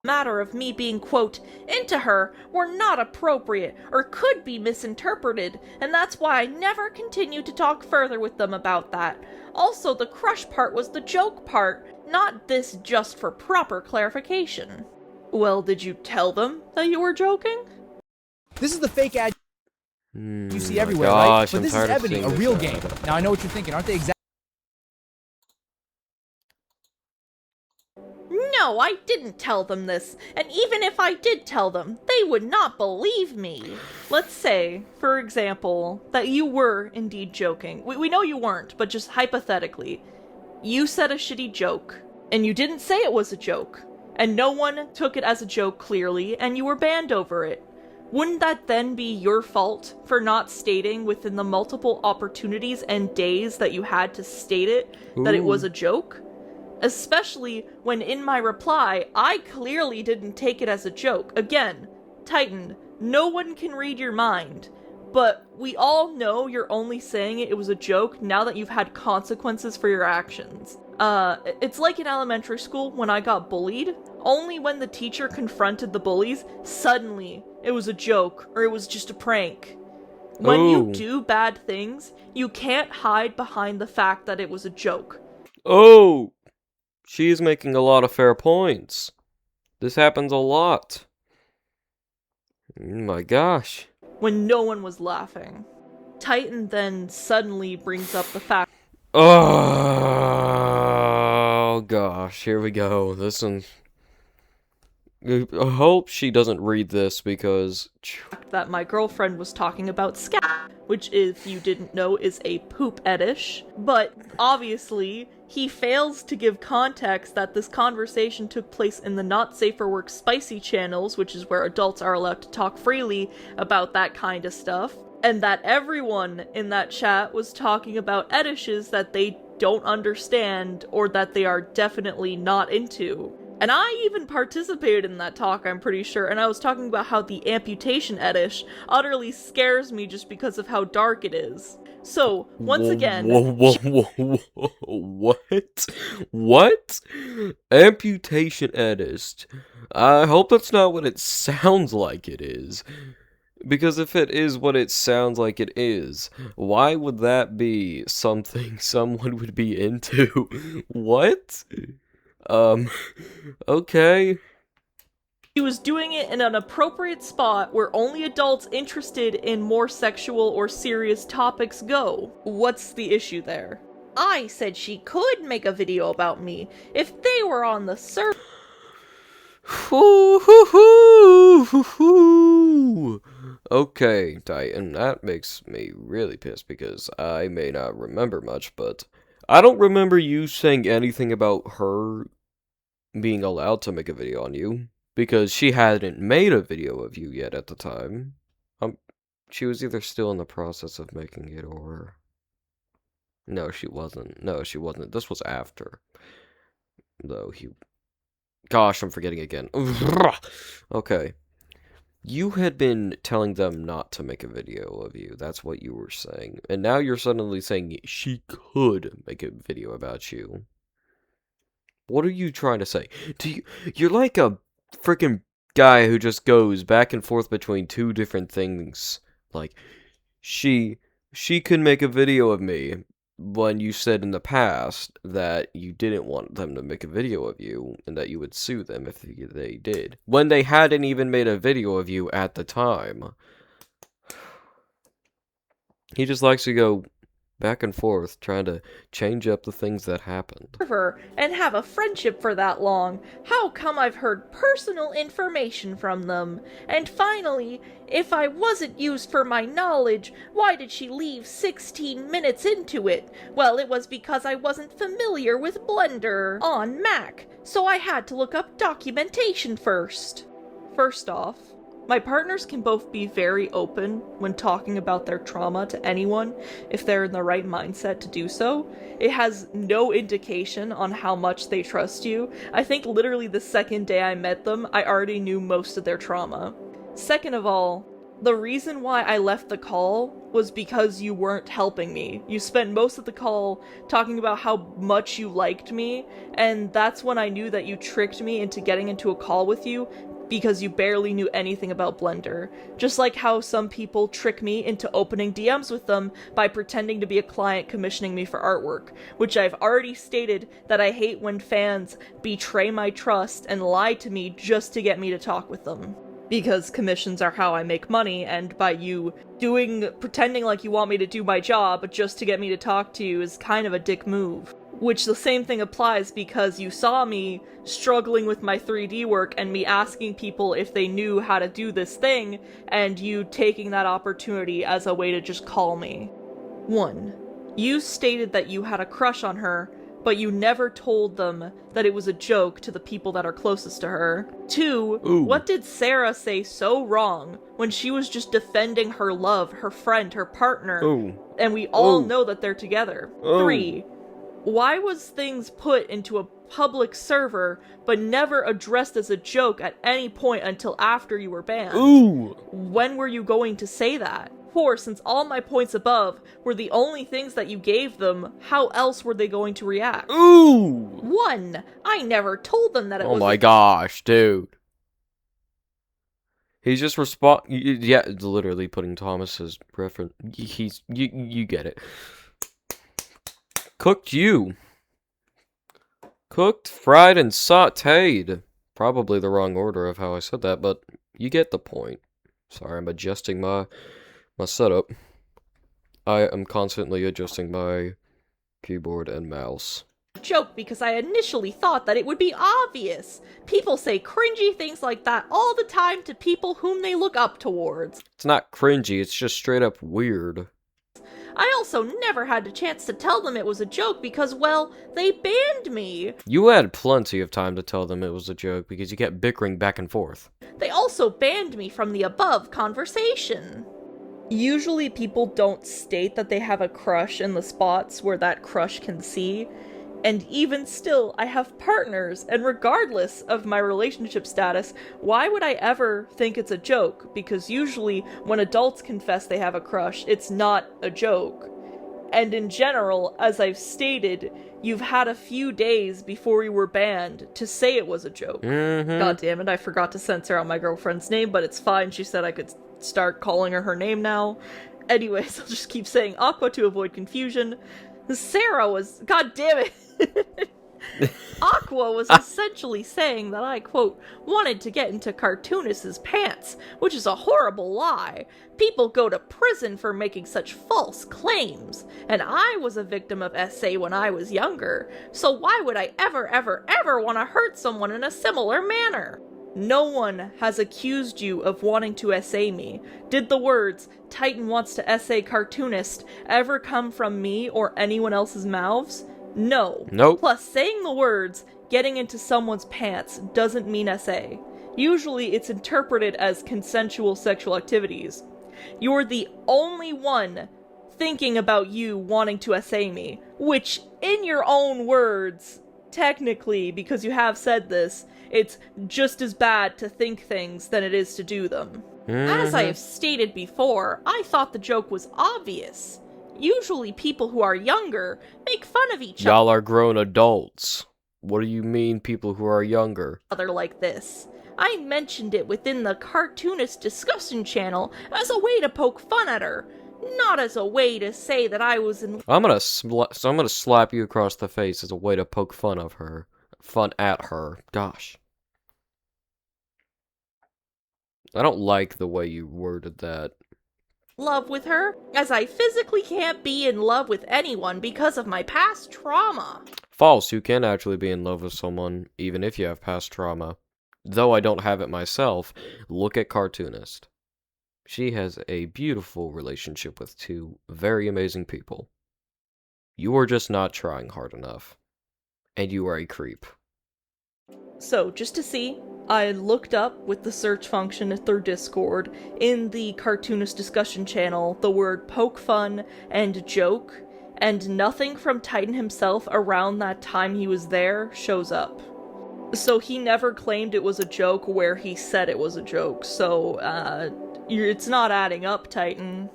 matter of me being, quote, into her were not appropriate or could be misinterpreted, and that's why I never continued to talk further with them about that. Also, the crush part was the joke part, not this just for proper clarification. Well, did you tell them that you were joking? This is the fake ad you see everywhere, gosh, right? But I'm this is tired of Ebony, seeing a this real ad. game. Now I know what you're thinking. Aren't they exactly? No, I didn't tell them this, and even if I did tell them, they would not believe me. Let's say, for example, that you were indeed joking. We know you weren't, but just hypothetically. You said a shitty joke, and you didn't say it was a joke, and no one took it as a joke clearly, and you were banned over it. Wouldn't that then be your fault for not stating within the multiple opportunities and days that you had to state it that it was a joke? Especially when in my reply, I clearly didn't take it as a joke. Again, Titan, no one can read your mind. But we all know you're only saying it was a joke now that you've had consequences for your actions. It's like in elementary school when I got bullied. Only when the teacher confronted the bullies, suddenly it was a joke or it was just a prank. When you do bad things, you can't hide behind the fact that it was a joke. Oh! She's making a lot of fair points. This happens a lot. Oh my gosh. When no one was laughing. Titan then suddenly brings up the fact Oh gosh, here we go. Listen. I hope she doesn't read this because that my girlfriend was talking about scat, which, if you didn't know, is a poop edish. But obviously, he fails to give context that this conversation took place in the Not Safe for Work Spicy channels, which is where adults are allowed to talk freely about that kind of stuff, and that everyone in that chat was talking about edishes that they don't understand or that they are definitely not into. And I even participated in that talk, I'm pretty sure, and I was talking about how the amputation edish utterly scares me just because of how dark it is. So, once again... What? What? Amputation edist. I hope that's not what it sounds like it is. Because if it is what it sounds like it is, why would that be something someone would be into? What? Okay. He was doing it in an appropriate spot where only adults interested in more sexual or serious topics go. What's the issue there? I said she could make a video about me if they were on the server. Okay, Titan, that makes me really pissed because I may not remember much, but I don't remember you saying anything about her being allowed to make a video on you, because she hadn't made a video of you yet at the time. She was either still in the process of making it, or... No, she wasn't. No, she wasn't. This was after. Though, Gosh, I'm forgetting again. Okay. You had been telling them not to make a video of you. That's what you were saying. And now you're suddenly saying she could make a video about you. What are you trying to say? You're like a freaking guy who just goes back and forth between two different things. Like, she could make a video of me when you said in the past that you didn't want them to make a video of you and that you would sue them if they did. When they hadn't even made a video of you at the time. He just likes to go back and forth, trying to change up the things that happened. Server and have a friendship for that long. How come I've heard personal information from them? And finally, if I wasn't used for my knowledge, why did she leave 16 minutes into it? Well, it was because I wasn't familiar with Blender on Mac, so I had to look up documentation first. First off, my partners can both be very open when talking about their trauma to anyone if they're in the right mindset to do so. It has no indication on how much they trust you. I think literally the second day I met them, I already knew most of their trauma. Second of all, the reason why I left the call was because you weren't helping me. You spent most of the call talking about how much you liked me, and that's when I knew that you tricked me into getting into a call with you because you barely knew anything about Blender. Just like how some people trick me into opening DMs with them by pretending to be a client commissioning me for artwork, which I've already stated that I hate when fans betray my trust and lie to me just to get me to talk with them. Because commissions are how I make money, and by you pretending like you want me to do my job just to get me to talk to you is kind of a dick move. Which the same thing applies because you saw me struggling with my 3D work and me asking people if they knew how to do this thing, and you taking that opportunity as a way to just call me. 1. You stated that you had a crush on her, but you never told them that it was a joke to the people that are closest to her. 2. Ooh. What did Sarah say so wrong when she was just defending her love, her friend, her partner, Ooh. and we all Ooh. know that they're together? Ooh. 3. Why was things put into a public server but never addressed as a joke at any point until after you were banned? Ooh! When were you going to say that? 4. Since all my points above were the only things that you gave them, how else were they going to react? Ooh! 1. I never told them that it Oh was my gosh, dude. He's just yeah, literally putting Thomas's reference. You get it. Cooked you. Cooked, fried, and sauteed. Probably the wrong order of how I said that, but you get the point. Sorry, I'm adjusting my setup. I am constantly adjusting my keyboard and mouse. joke because I initially thought that it would be obvious. People say cringy things like that all the time to people whom they look up towards. It's not cringy, it's just straight up weird. I also never had a chance to tell them it was a joke because, well, they banned me. You had plenty of time to tell them it was a joke because you kept bickering back and forth. They also banned me from the above conversation. Usually people don't state that they have a crush in the spots where that crush can see, and even still, I have partners, and regardless of my relationship status, why would I ever think it's a joke? Because usually, when adults confess they have a crush, it's not a joke. And in general, as I've stated, you've had a few days before you were banned to say it was a joke. God damn it, I forgot to censor out my girlfriend's name, but it's fine, she said I could start calling her name now. Anyways, I'll just keep saying Aqua to avoid confusion. Sarah was... God damn it! Aqua was essentially saying that I, quote, wanted to get into Cartoonist's pants, which is a horrible lie. People go to prison for making such false claims, and I was a victim of SA when I was younger, so why would I ever want to hurt someone in a similar manner? No one has accused you of wanting to SA me. Did the words, Titan wants to SA Cartoonist, ever come from me or anyone else's mouths? No. Nope. Plus, saying the words, getting into someone's pants, doesn't mean SA. Usually, it's interpreted as consensual sexual activities. You're the only one thinking about you wanting to SA me, which, in your own words, technically, because you have said this, it's just as bad to think things than it is to do them. As I have stated before, I thought the joke was obvious. Usually people who are younger make fun of each Y'all are grown adults. What do you mean people who are younger? other like this. I mentioned it within the Cartoonist discussion channel as a way to poke fun at her, not as a way to say that I was in I'm gonna slap you across the face as a way to poke fun at her. Gosh. I don't like the way you worded that. love with her, as I physically can't be in love with anyone because of my past trauma. False, you can actually be in love with someone, even if you have past trauma. Though I don't have it myself, look at Cartoonist. She has a beautiful relationship with two very amazing people. You are just not trying hard enough. And you are a creep. So, just to see, I looked up with the search function through Discord in the Cartoonist discussion channel the word poke fun and joke, and nothing from Titan himself around that time he was there shows up. So he never claimed it was a joke where he said it was a joke, so, it's not adding up, Titan.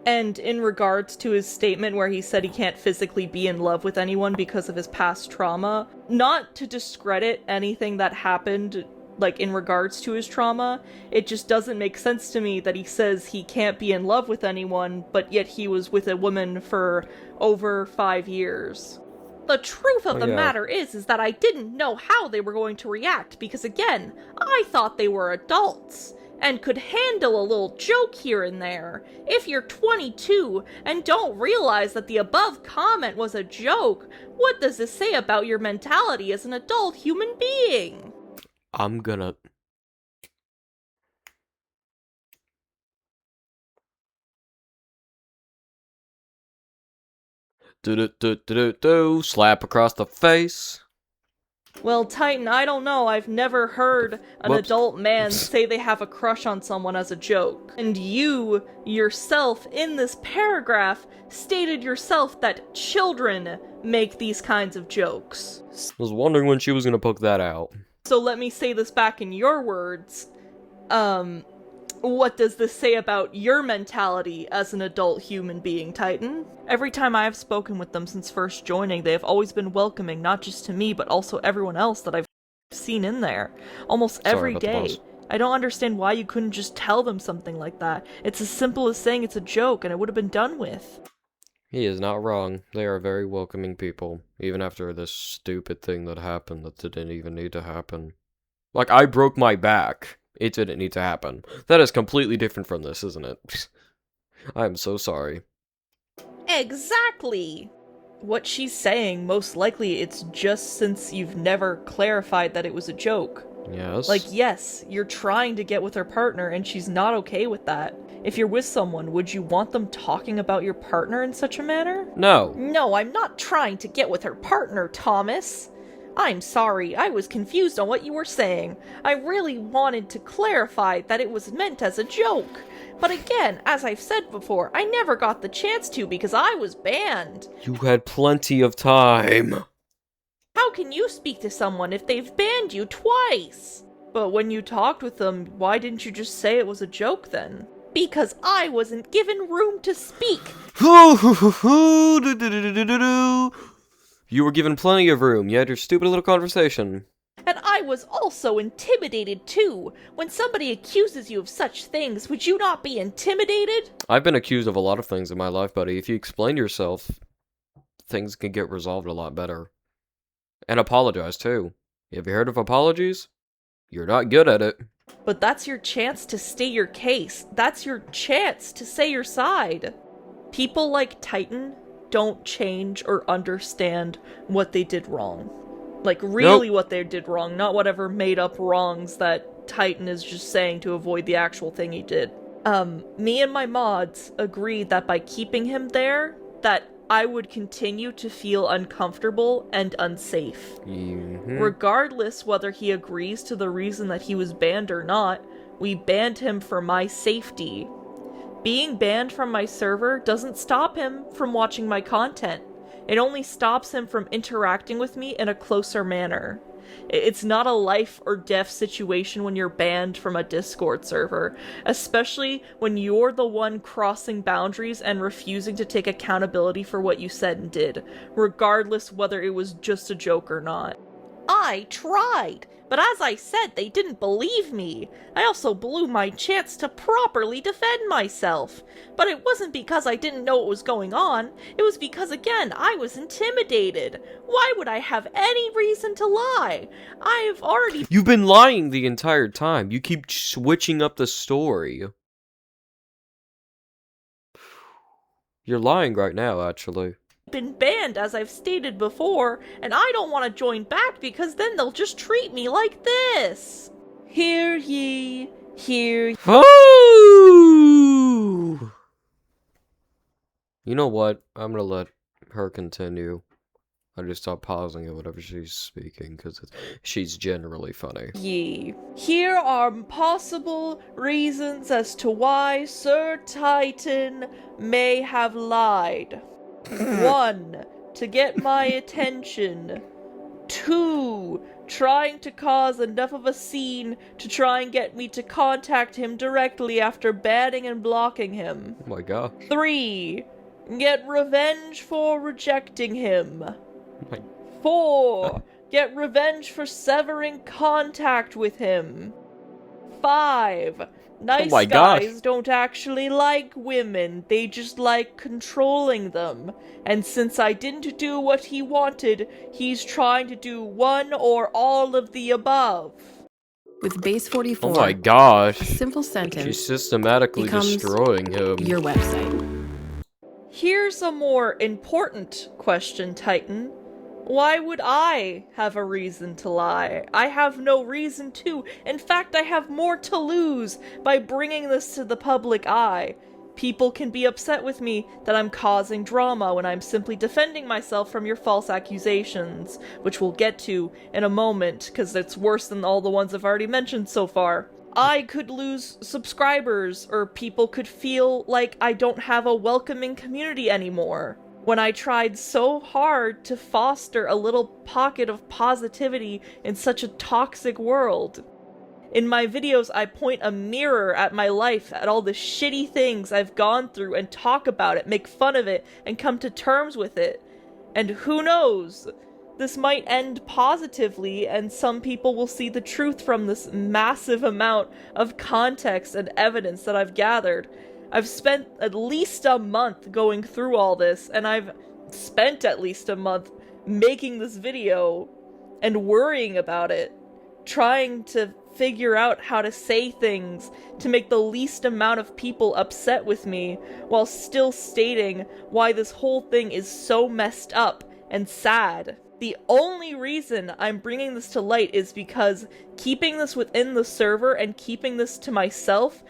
And in regards to his statement where he said he can't physically be in love with anyone because of his past trauma, not to discredit anything that happened, like, in regards to his trauma, it just doesn't make sense to me that he says he can't be in love with anyone, but yet he was with a woman for over 5 years. The truth of the matter is that I didn't know how they were going to react, because again, I thought they were adults and could handle a little joke here and there. If you're 22 and don't realize that the above comment was a joke, what does this say about your mentality as an adult human being? I'm gonna... Do-do-do-do-do-do, slap across the face. Well, Titan, I don't know. I've never heard an adult man say they have a crush on someone as a joke. And you, yourself, in this paragraph, stated yourself that children make these kinds of jokes. I was wondering when she was gonna poke that out. So let me say this back in your words. What does this say about your mentality as an adult human being, Titan? Every time I have spoken with them since first joining, they have always been welcoming, not just to me, but also everyone else that I've seen in there. Almost every day. I don't understand why you couldn't just tell them something like that. It's as simple as saying it's a joke, and it would have been done with. He is not wrong. They are very welcoming people, even after this stupid thing that happened that didn't even need to happen. Like, I broke my back. It didn't need to happen. That is completely different from this, isn't it? I am so sorry. Exactly! What she's saying, most likely it's just since you've never clarified that it was a joke. Yes? Like, yes, you're trying to get with her partner and she's not okay with that. If you're with someone, would you want them talking about your partner in such a manner? No. No, I'm not trying to get with her partner, Thomas. I'm sorry, I was confused on what you were saying. I really wanted to clarify that it was meant as a joke. But again, as I've said before, I never got the chance to because I was banned. You had plenty of time. How can you speak to someone if they've banned you twice? But when you talked with them, why didn't you just say it was a joke then? Because I wasn't given room to speak. You were given plenty of room. You had your stupid little conversation. And I was also intimidated too. When somebody accuses you of such things, would you not be intimidated? I've been accused of a lot of things in my life, buddy. If you explain yourself, things can get resolved a lot better. And apologize, too. Have you heard of apologies? You're not good at it. But that's your chance to state your case. That's your chance to say your side. People like Titan don't change or understand what they did wrong. Like, really what they did wrong, not whatever made-up wrongs that Titan is just saying to avoid the actual thing he did. Me and my mods agreed that by keeping him there, that I would continue to feel uncomfortable and unsafe. Regardless whether he agrees to the reason that he was banned or not, we banned him for my safety. Being banned from my server doesn't stop him from watching my content. It only stops him from interacting with me in a closer manner. It's not a life or death situation when you're banned from a Discord server, especially when you're the one crossing boundaries and refusing to take accountability for what you said and did, regardless whether it was just a joke or not. I tried, but as I said, they didn't believe me. I also blew my chance to properly defend myself. But it wasn't because I didn't know what was going on. It was because, again, I was intimidated. Why would I have any reason to lie? I've already— You've been lying the entire time. You keep switching up the story. You're lying right now, actually. Been banned, as I've stated before, and I don't want to join back because then they'll just treat me like this. Hear ye, hear ye. Oh! You know what? I'm gonna let her continue. I just stop pausing it whenever she's speaking, because she's generally funny. Here are possible reasons as to why Sir Titan may have lied. 1. To get my attention. 2. Trying to cause enough of a scene to try and get me to contact him directly after banning and blocking him. Oh my god. 3. Get revenge for rejecting him. My... 4. Get revenge for severing contact with him. 5. Nice my guys gosh. don't actually like women, they just like controlling them. And since I didn't do what he wanted, he's trying to do one or all of the above. With Base 44, Oh my gosh. a simple sentence She's systematically becomes destroying him. your website. Here's a more important question, Titan. Why would I have a reason to lie? I have no reason to. In fact, I have more to lose by bringing this to the public eye. People can be upset with me that I'm causing drama when I'm simply defending myself from your false accusations, which we'll get to in a moment, because it's worse than all the ones I've already mentioned so far. I could lose subscribers, or people could feel like I don't have a welcoming community anymore. When I tried so hard to foster a little pocket of positivity in such a toxic world. In my videos, I point a mirror at my life, at all the shitty things I've gone through, and talk about it, make fun of it, and come to terms with it. And who knows? This might end positively, and some people will see the truth from this massive amount of context and evidence that I've gathered. I've spent at least a month going through all this, and I've spent at least a month making this video and worrying about it, trying to figure out how to say things to make the least amount of people upset with me, while still stating why this whole thing is so messed up and sad. The only reason I'm bringing this to light is because keeping this within the server and keeping this to myself,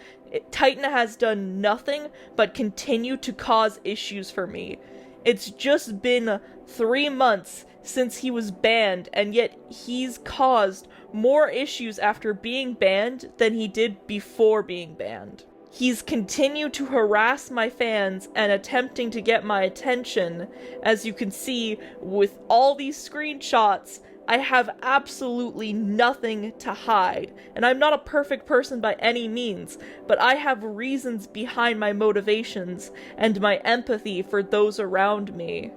Titan has done nothing but continue to cause issues for me. It's just been 3 months since he was banned, and yet he's caused more issues after being banned than he did before being banned. He's continued to harass my fans and attempting to get my attention. As you can see, with all these screenshots, I have absolutely nothing to hide. And I'm not a perfect person by any means, but I have reasons behind my motivations and my empathy for those around me.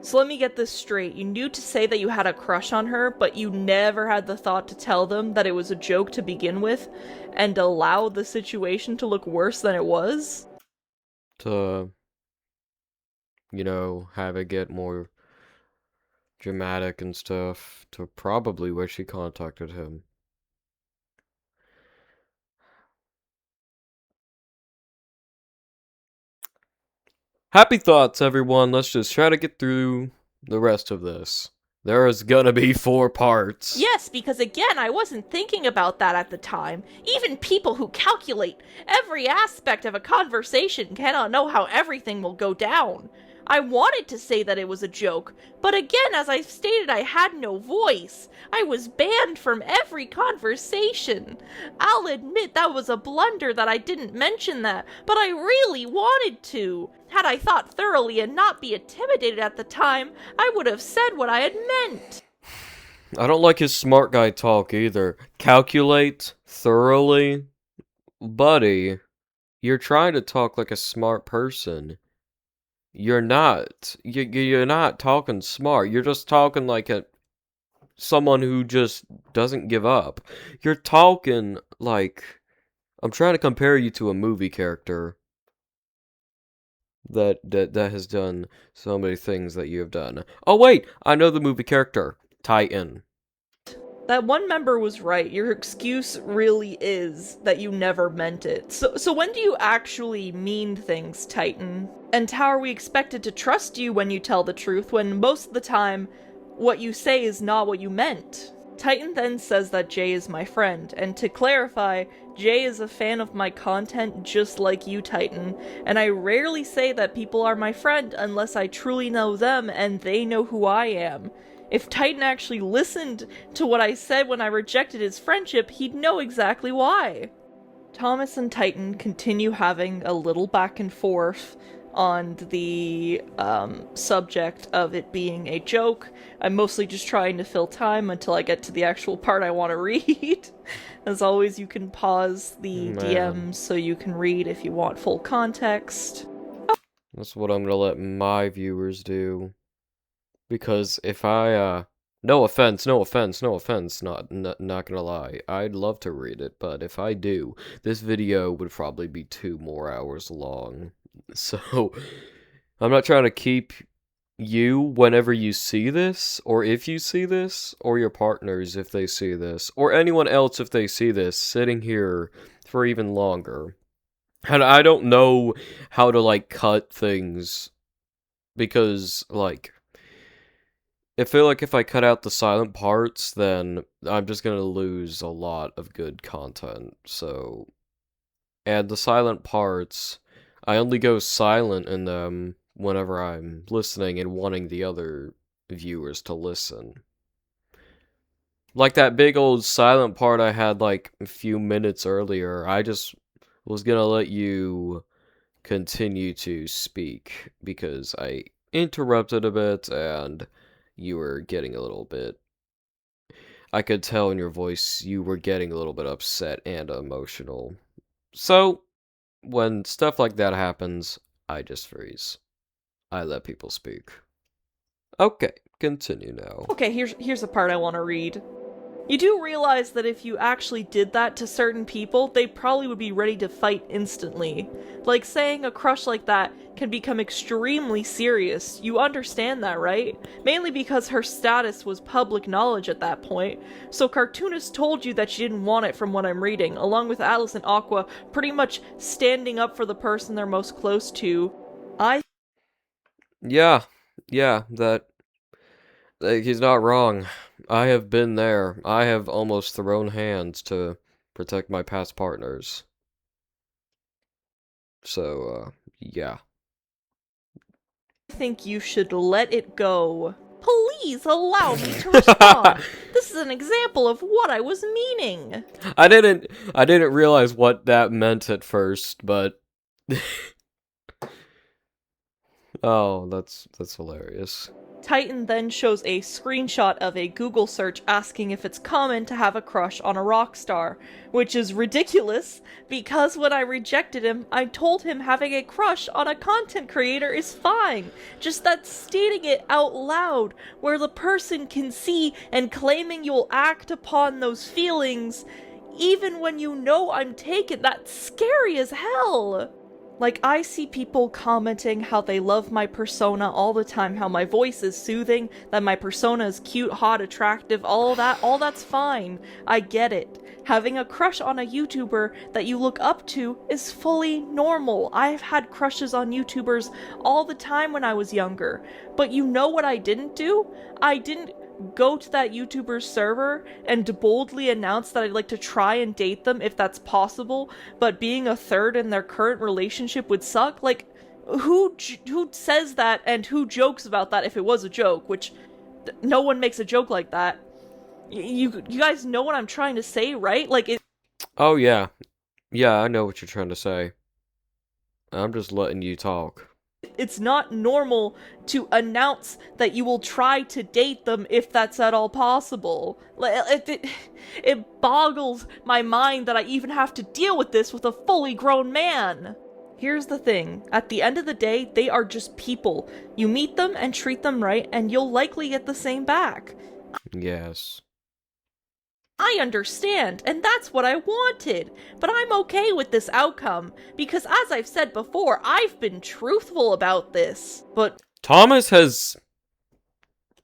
So let me get this straight. You knew to say that you had a crush on her, but you never had the thought to tell them that it was a joke to begin with, and allow the situation to look worse than it was? To, you know, have it get more dramatic and stuff, to probably where she contacted him. Happy thoughts, everyone. Let's just try to get through the rest of this. There is gonna be 4 parts. Yes, because again, I wasn't thinking about that at the time. Even people who calculate every aspect of a conversation cannot know how everything will go down. I wanted to say that it was a joke, but again, as I stated, I had no voice. I was banned from every conversation. I'll admit that was a blunder that I didn't mention that, but I really wanted to. Had I thought thoroughly and not be intimidated at the time, I would have said what I had meant. I don't like his smart guy talk either. Calculate thoroughly. Buddy, you're trying to talk like a smart person. You're not. You're not talking smart. You're just talking like someone who just doesn't give up. You're talking like... I'm trying to compare you to a movie character that has done so many things that you have done. Oh wait, I know the movie character. Titan. That one member was right. Your excuse really is that you never meant it. So when do you actually mean things, Titan? And how are we expected to trust you when you tell the truth, when most of the time, what you say is not what you meant? Titan then says that Jay is my friend, and to clarify, Jay is a fan of my content just like you, Titan, and I rarely say that people are my friend unless I truly know them and they know who I am. If Titan actually listened to what I said when I rejected his friendship, he'd know exactly why. Thomas and Titan continue having a little back and forth on the subject of it being a joke. I'm mostly just trying to fill time until I get to the actual part I want to read. As always, you can pause the DMs so you can read if you want full context. That's what I'm gonna let my viewers do. Because if I, no offense, not gonna lie. I'd love to read it, but if I do, this video would probably be 2 more hours long. So, I'm not trying to keep you whenever you see this, or if you see this, or your partners if they see this, or anyone else if they see this, sitting here for even longer. And I don't know how to, like, cut things, because, like, I feel like if I cut out the silent parts, then I'm just gonna lose a lot of good content, so... And the silent parts, I only go silent in them whenever I'm listening and wanting the other viewers to listen. Like that big old silent part I had like a few minutes earlier, I just was gonna let you continue to speak because I interrupted a bit and you were getting a little bit... I could tell in your voice you were getting a little bit upset and emotional. So, when stuff like that happens, I just freeze. I let people speak. Okay, continue now. Okay, here's the part I want to read. You do realize that if you actually did that to certain people, they probably would be ready to fight instantly. Like, saying a crush like that can become extremely serious. You understand that, right? Mainly because her status was public knowledge at that point. So Cartoonist told you that she didn't want it from what I'm reading, along with Atlas and Aqua pretty much standing up for the person they're most close to. Yeah, he's not wrong. I have been there. I have almost thrown hands to protect my past partners. So, yeah. I think you should let it go. Please allow me to respond. This is an example of what I was meaning. I didn't realize what that meant at first, but... Oh, that's hilarious. Titan then shows a screenshot of a Google search asking if it's common to have a crush on a rock star, which is ridiculous because when I rejected him, I told him having a crush on a content creator is fine, just that stating it out loud where the person can see and claiming you'll act upon those feelings even when you know I'm taken, that's scary as hell. Like, I see people commenting how they love my persona all the time, how my voice is soothing, that my persona is cute, hot, attractive, all that's fine. I get it. Having a crush on a YouTuber that you look up to is fully normal. I've had crushes on YouTubers all the time when I was younger. But you know what I didn't do? I didn't go to that YouTuber's server and boldly announce that I'd like to try and date them if that's possible, but being a third in their current relationship would suck? Like, who says that and who jokes about that if it was a joke, which no one makes a joke like that. You guys know what I'm trying to say, right? Like, it... Oh, yeah. Yeah, I know what you're trying to say. I'm just letting you talk. It's not normal to announce that you will try to date them if that's at all possible. It boggles my mind that I even have to deal with this with a fully grown man. Here's the thing, at the end of the day, they are just people. You meet them and treat them right, and you'll likely get the same back. Yes. I understand, and that's what I wanted, but I'm okay with this outcome, because as I've said before, I've been truthful about this, but... Thomas has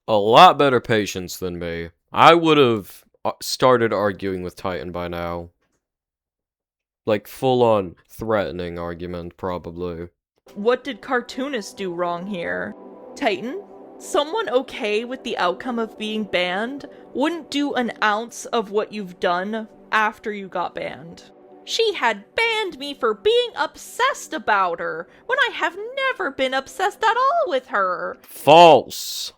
a lot better patience than me. I would have started arguing with Titan by now. Like, full-on threatening argument, probably. What did Cartoonist do wrong here? Titan, someone okay with the outcome of being banned wouldn't do an ounce of what you've done after you got banned. She had banned me for being obsessed about her, when I have never been obsessed at all with her. False.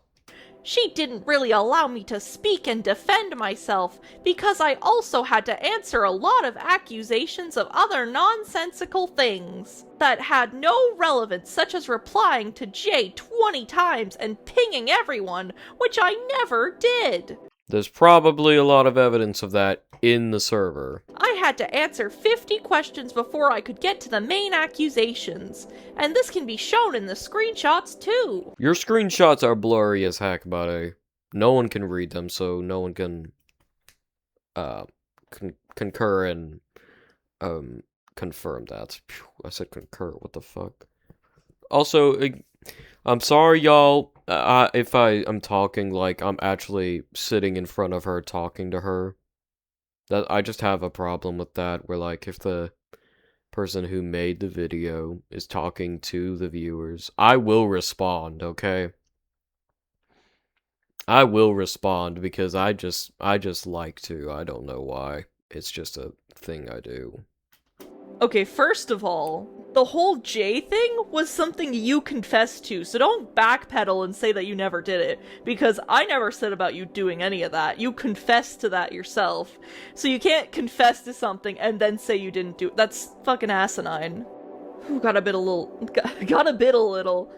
She didn't really allow me to speak and defend myself, because I also had to answer a lot of accusations of other nonsensical things that had no relevance, such as replying to Jay 20 times and pinging everyone, which I never did. There's probably a lot of evidence of that in the server. I had to answer 50 questions before I could get to the main accusations, and this can be shown in the screenshots too. Your screenshots are blurry as heck, buddy. No one can read them, so no one can concur and confirm that. Phew, I said concur, what the fuck? Also, I'm sorry, y'all, if I'm talking like I'm actually sitting in front of her talking to her. That I just have a problem with that, where like if the person who made the video is talking to the viewers, I will respond, okay? I will respond because I just like to. I don't know why. It's just a thing I do. Okay, first of all, the whole Jay thing was something you confessed to, so don't backpedal and say that you never did it, because I never said about you doing any of that. You confessed to that yourself. So you can't confess to something and then say you didn't do it. That's fucking asinine. Ooh, got a bit a little. I got a bit a little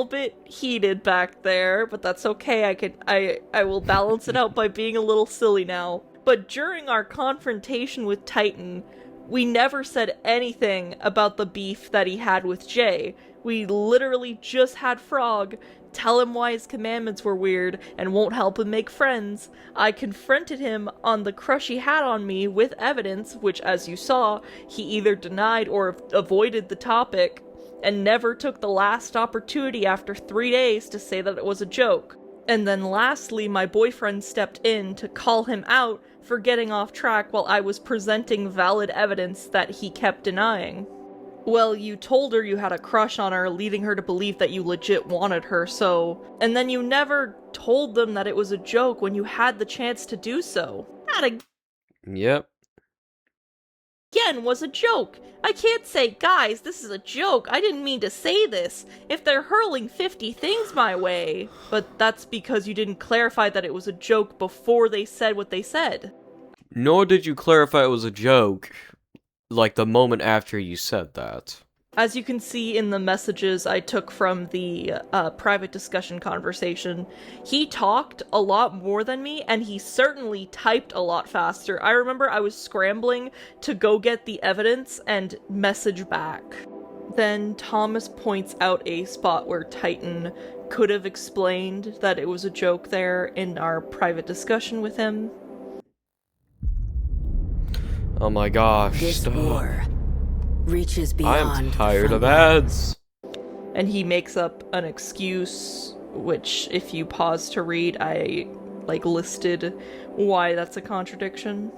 bit heated back there, but that's okay. I will balance it out by being a little silly now. But during our confrontation with Titan, we never said anything about the beef that he had with Jay. We literally just had Frog tell him why his commandments were weird and won't help him make friends. I confronted him on the crush he had on me with evidence, which, as you saw, he either denied or avoided the topic, and never took the last opportunity after 3 days to say that it was a joke. And then lastly, my boyfriend stepped in to call him out for getting off track while I was presenting valid evidence that he kept denying. Well, you told her you had a crush on her, leading her to believe that you legit wanted her, so... And then you never told them that it was a joke when you had the chance to do so. That Yep. again was a joke. I can't say, guys, this is a joke. I didn't mean to say this. If they're hurling 50 things my way. But that's because you didn't clarify that it was a joke before they said what they said. Nor did you clarify it was a joke, like the moment after you said that. As you can see in the messages I took from the private discussion conversation, he talked a lot more than me, and he certainly typed a lot faster. I remember I was scrambling to go get the evidence and message back. Then Thomas points out a spot where Titan could have explained that it was a joke there in our private discussion with him. Oh my gosh. This stop. war reaches I beyond. am tired the of front ads. And he makes up an excuse, which, if you pause to read, I, listed why that's a contradiction.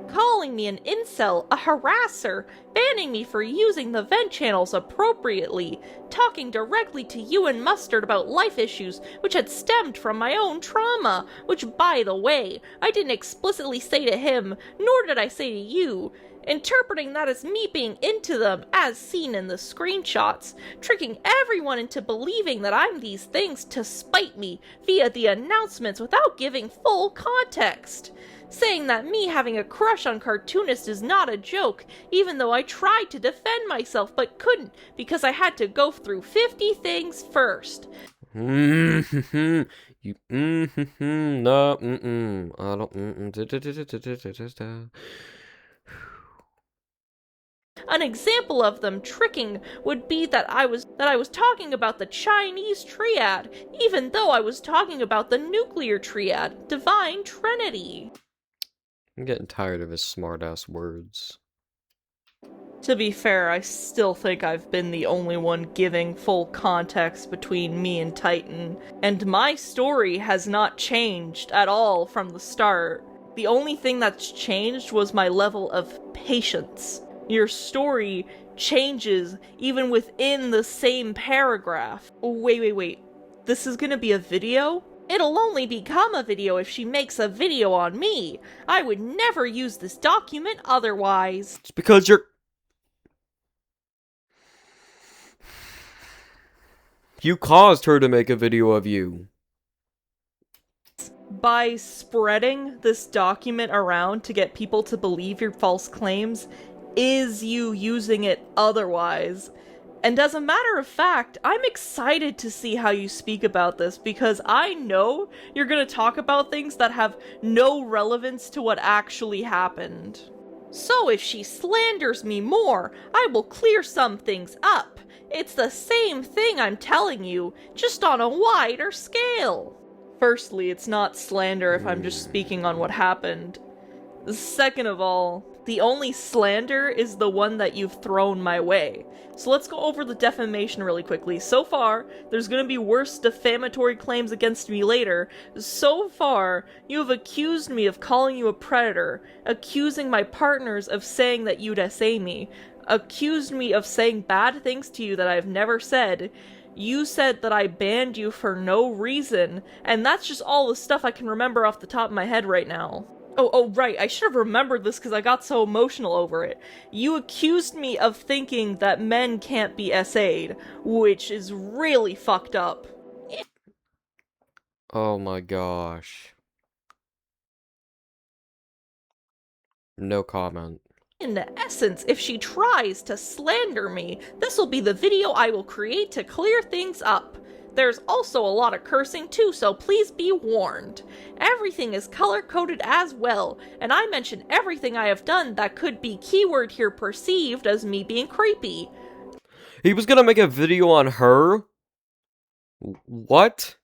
Calling me an incel, a harasser, banning me for using the vent channels appropriately, talking directly to you and Mustard about life issues which had stemmed from my own trauma, which, by the way, I didn't explicitly say to him, nor did I say to you, interpreting that as me being into them, as seen in the screenshots, tricking everyone into believing that I'm these things to spite me via the announcements without giving full context. Saying that me having a crush on Cartoonist is not a joke, even though I tried to defend myself but couldn't because I had to go through 50 things first. You no I don't An example of them tricking would be that I was talking about the Chinese triad, even though I was talking about the nuclear triad, Divine Trinity. I'm getting tired of his smart-ass words. To be fair, I still think I've been the only one giving full context between me and Titan, and my story has not changed at all from the start. The only thing that's changed was my level of patience. Your story changes even within the same paragraph. Wait. This is gonna be a video? It'll only become a video if she makes a video on me. I would never use this document otherwise. It's because you're... You caused her to make a video of you. By spreading this document around to get people to believe your false claims, is you using it otherwise. And as a matter of fact, I'm excited to see how you speak about this because I know you're gonna talk about things that have no relevance to what actually happened. So if she slanders me more, I will clear some things up. It's the same thing I'm telling you, just on a wider scale. Firstly, it's not slander if I'm just speaking on what happened. Second of all, the only slander is the one that you've thrown my way. So let's go over the defamation really quickly. So far, there's gonna be worse defamatory claims against me later. So far, you have accused me of calling you a predator, accusing my partners of saying that you'd SA me, accused me of saying bad things to you that I've never said. You said that I banned you for no reason, and that's just all the stuff I can remember off the top of my head right now. Oh, right, I should have remembered this because I got so emotional over it. You accused me of thinking that men can't be SA'd, which is really fucked up. Oh my gosh. No comment. In essence, if she tries to slander me, this will be the video I will create to clear things up. There's also a lot of cursing too, so please be warned. Everything is color-coded as well, and I mention everything I have done that could be keyword here perceived as me being creepy. He was gonna make a video on her? What?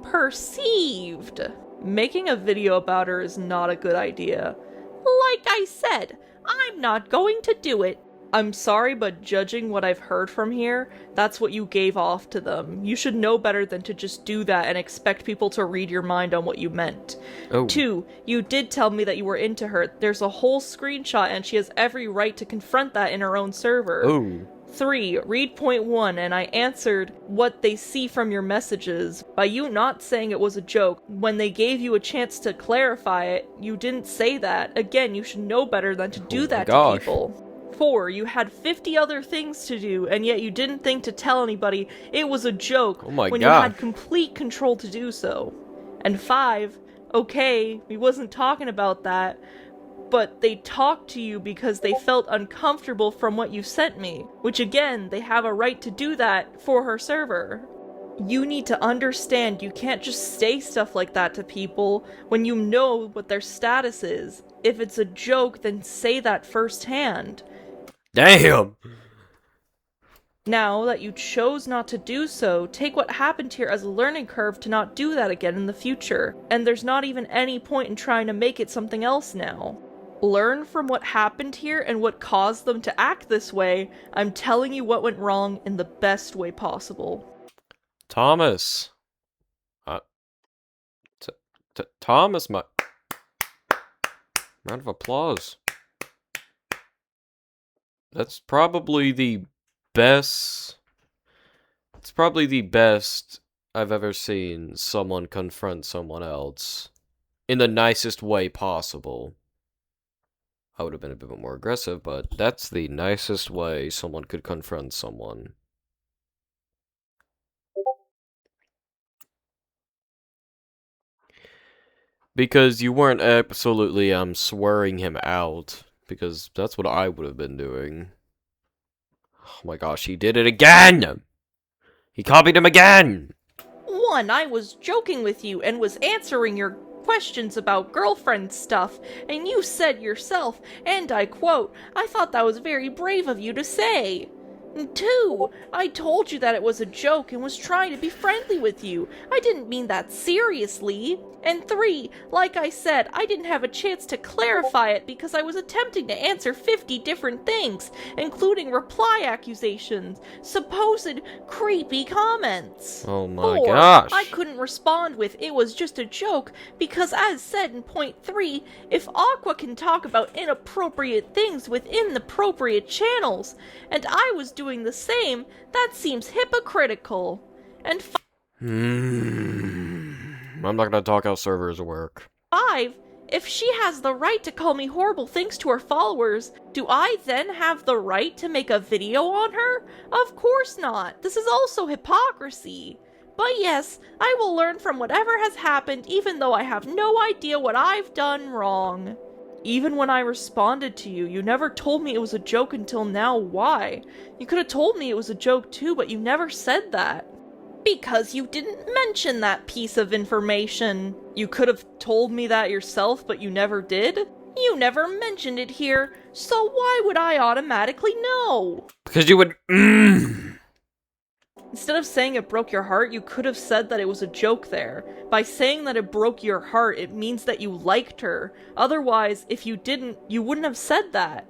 Perceived. Making a video about her is not a good idea. Like I said, I'm not going to do it. I'm sorry, but judging what I've heard from here, that's what you gave off to them. You should know better than to just do that and expect people to read your mind on what you meant. Oh. 2, you did tell me that you were into her. There's a whole screenshot and she has every right to confront that in her own server. Oh. 3, read point 1, and I answered what they see from your messages. By you not saying it was a joke, when they gave you a chance to clarify it, you didn't say that. Again, you should know better than to do that to people. 4, you had 50 other things to do, and yet you didn't think to tell anybody it was a joke when you had complete control to do so. And 5, okay, we wasn't talking about that, but they talked to you because they felt uncomfortable from what you sent me, which again, they have a right to do that for her server. You need to understand you can't just say stuff like that to people when you know what their status is. If it's a joke, then say that firsthand. Damn! Now that you chose not to do so, take what happened here as a learning curve to not do that again in the future. And there's not even any point in trying to make it something else now. Learn from what happened here and what caused them to act this way. I'm telling you what went wrong in the best way possible. Thomas. Thomas, my... Round of applause. That's probably the best... It's probably the best I've ever seen someone confront someone else. In the nicest way possible. I would have been a bit more aggressive, but that's the nicest way someone could confront someone. Because you weren't absolutely, swearing him out. Because that's what I would have been doing. Oh my gosh, he did it again! He copied him again! 1, I was joking with you and was answering your questions about girlfriend stuff, and you said yourself, and I quote, I thought that was very brave of you to say. 2, I told you that it was a joke and was trying to be friendly with you. I didn't mean that seriously. And 3, like I said, I didn't have a chance to clarify it because I was attempting to answer 50 different things, including reply accusations, supposed creepy comments. Oh my 4, gosh. I couldn't respond with "it was just a joke" because, as said in point 3, if Aqua can talk about inappropriate things within the appropriate channels, and I was doing the same, that seems hypocritical. And I'm not gonna talk how servers work. 5, if she has the right to call me horrible things to her followers, do I then have the right to make a video on her? Of course not. This is also hypocrisy. But yes, I will learn from whatever has happened even though I have no idea what I've done wrong. Even when I responded to you, you never told me it was a joke until now. Why? You could have told me it was a joke too, but you never said that. Because you didn't mention that piece of information. You could have told me that yourself, but you never did? You never mentioned it here, so why would I automatically know? Because you would. Instead of saying it broke your heart, you could have said that it was a joke there. By saying that it broke your heart, it means that you liked her. Otherwise, if you didn't, you wouldn't have said that.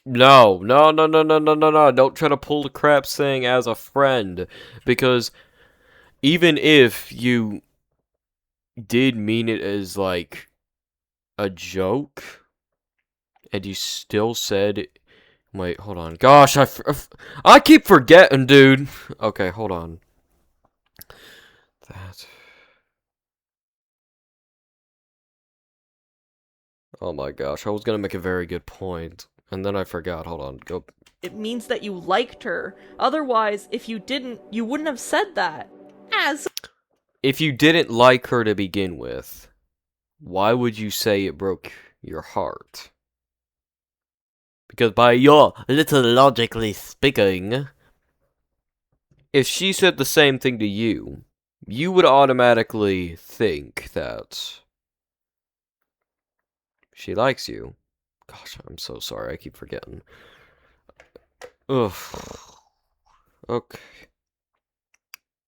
No. Don't try to pull the crap saying as a friend. Because even if you did mean it as, like, a joke, and you still said... Wait, hold on. Gosh, I keep forgetting, dude. Okay, hold on. That... Oh my gosh, I was gonna make a very good point. And then I forgot. Hold on. Go. It means that you liked her. Otherwise, if you didn't, you wouldn't have said that. If you didn't like her to begin with, why would you say it broke your heart? Because by your little logically speaking, if she said the same thing to you, you would automatically think that she likes you. Gosh, I'm so sorry. I keep forgetting. Ugh. Okay.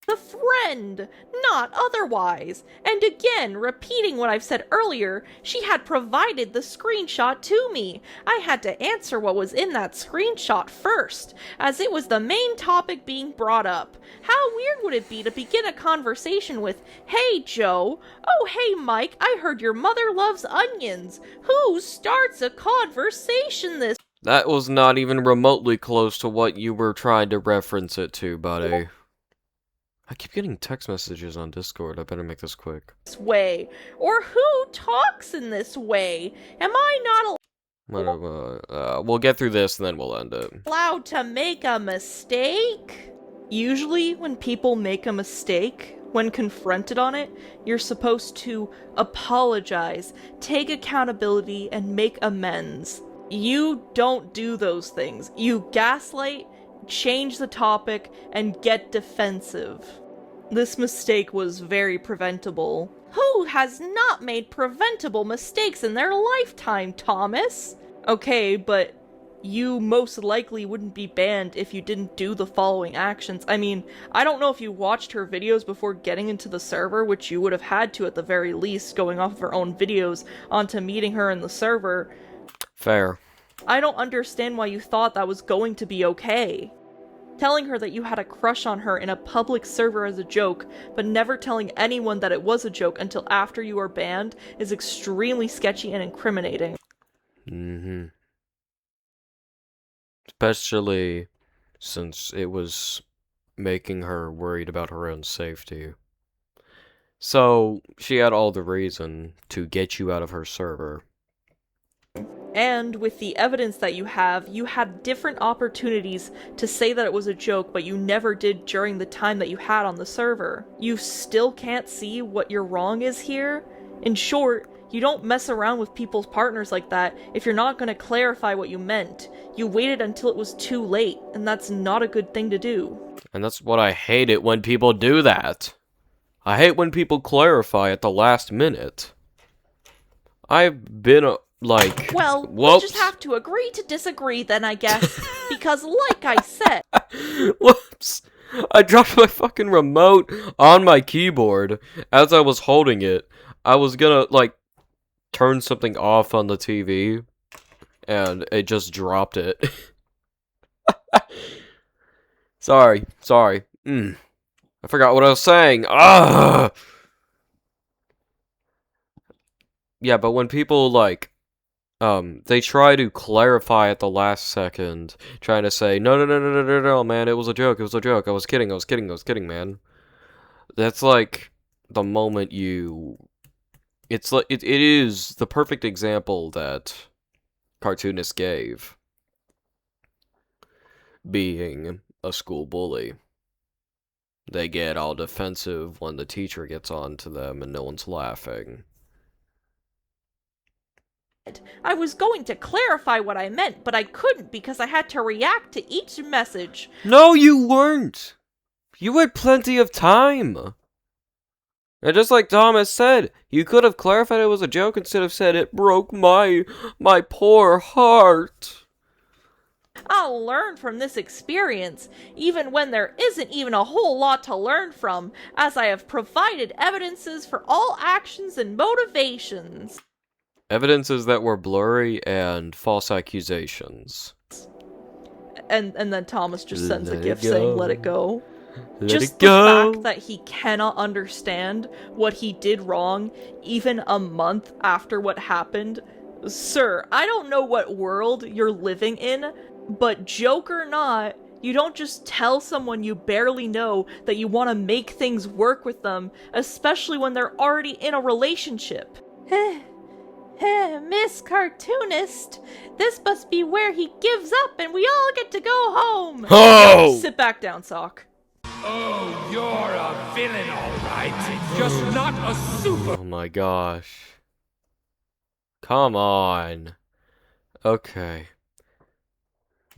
The friend, not otherwise. And again, repeating what I've said earlier, she had provided the screenshot to me. I had to answer what was in that screenshot first, as it was the main topic being brought up. How weird would it be to begin a conversation with, "Hey Joe, oh hey Mike, I heard your mother loves onions. Who starts a conversation this?" That was not even remotely close to what you were trying to reference it to, buddy. I keep getting text messages on Discord. I better make this quick. Way, or who talks in this way? Am I not We'll get through this and then we'll end it. allowed to make a mistake? Usually, when people make a mistake, when confronted on it, you're supposed to apologize, take accountability, and make amends. You don't do those things. You gaslight, change the topic, and get defensive. This mistake was very preventable. Who has not made preventable mistakes in their lifetime, Thomas? Okay, but you most likely wouldn't be banned if you didn't do the following actions. I mean, I don't know if you watched her videos before getting into the server, which you would have had to at the very least, going off of her own videos onto meeting her in the server. Fair. I don't understand why you thought that was going to be okay. Telling her that you had a crush on her in a public server as a joke, but never telling anyone that it was a joke until after you were banned is extremely sketchy and incriminating. Especially since it was making her worried about her own safety. So, she had all the reason to get you out of her server. And with the evidence that you have, you had different opportunities to say that it was a joke, but you never did during the time that you had on the server. You still can't see what your wrong is here? In short, you don't mess around with people's partners like that if you're not going to clarify what you meant. You waited until it was too late, and that's not a good thing to do. And that's what I hate it when people do that. I hate when people clarify at the last minute. I've been like, Well, we whoops. just have to agree to disagree then, I guess. Because like I said, Whoops. I dropped my fucking remote on my keyboard as I was holding it. I was gonna, like, turn something off on the TV, and it just dropped it. Sorry. I forgot what I was saying. Ah. Yeah, but when people, like, they try to clarify at the last second, trying to say, no, man, it was a joke, I was kidding, man. That's like the moment it's like, it is the perfect example that cartoonist gave, being a school bully. They get all defensive when the teacher gets on to them and no one's laughing. I was going to clarify what I meant, but I couldn't because I had to react to each message. No, you weren't! You had plenty of time! And just like Thomas said, you could have clarified it was a joke instead of said it broke my poor heart. I'll learn from this experience, even when there isn't even a whole lot to learn from, as I have provided evidences for all actions and motivations. Evidences that were blurry and false accusations. And then Thomas just sends a Let it gift go. saying, let it go. Let Just it the go! fact that he cannot understand what he did wrong, even a month after what happened. Sir, I don't know what world you're living in, but joke or not, you don't just tell someone you barely know that you want to make things work with them, especially when they're already in a relationship. Miss Cartoonist, this must be where he gives up and we all get to go home. Oh! Sit back down, Sock. Oh, you're a villain, all right. Just not a super. Oh my gosh. Come on. Okay.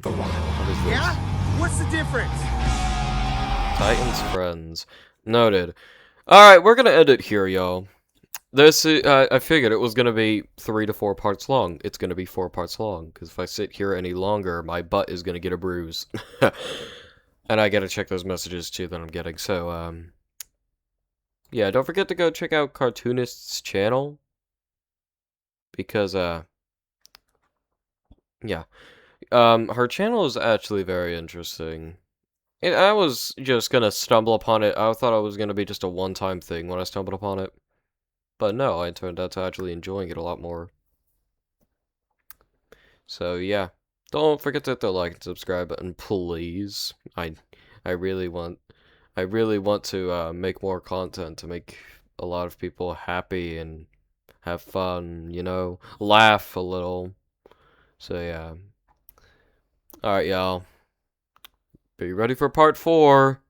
What is this? Yeah? What's the difference? Titans Friends. Noted. Alright, we're gonna end it here, y'all. This is, I figured it was gonna be 3 to 4 parts long. It's gonna be 4 parts long, because if I sit here any longer, my butt is gonna get a bruise. And I gotta check those messages too that I'm getting, so, yeah, don't forget to go check out Cartoonist's channel. Because, yeah. Her channel is actually very interesting. And I was just gonna stumble upon it. I thought it was gonna be just a one-time thing when I stumbled upon it. But no, I turned out to actually enjoying it a lot more. So yeah, don't forget to hit the like and subscribe button, please. I really want to make more content to make a lot of people happy and have fun, you know, laugh a little. So yeah. All right, y'all. Be ready for part 4.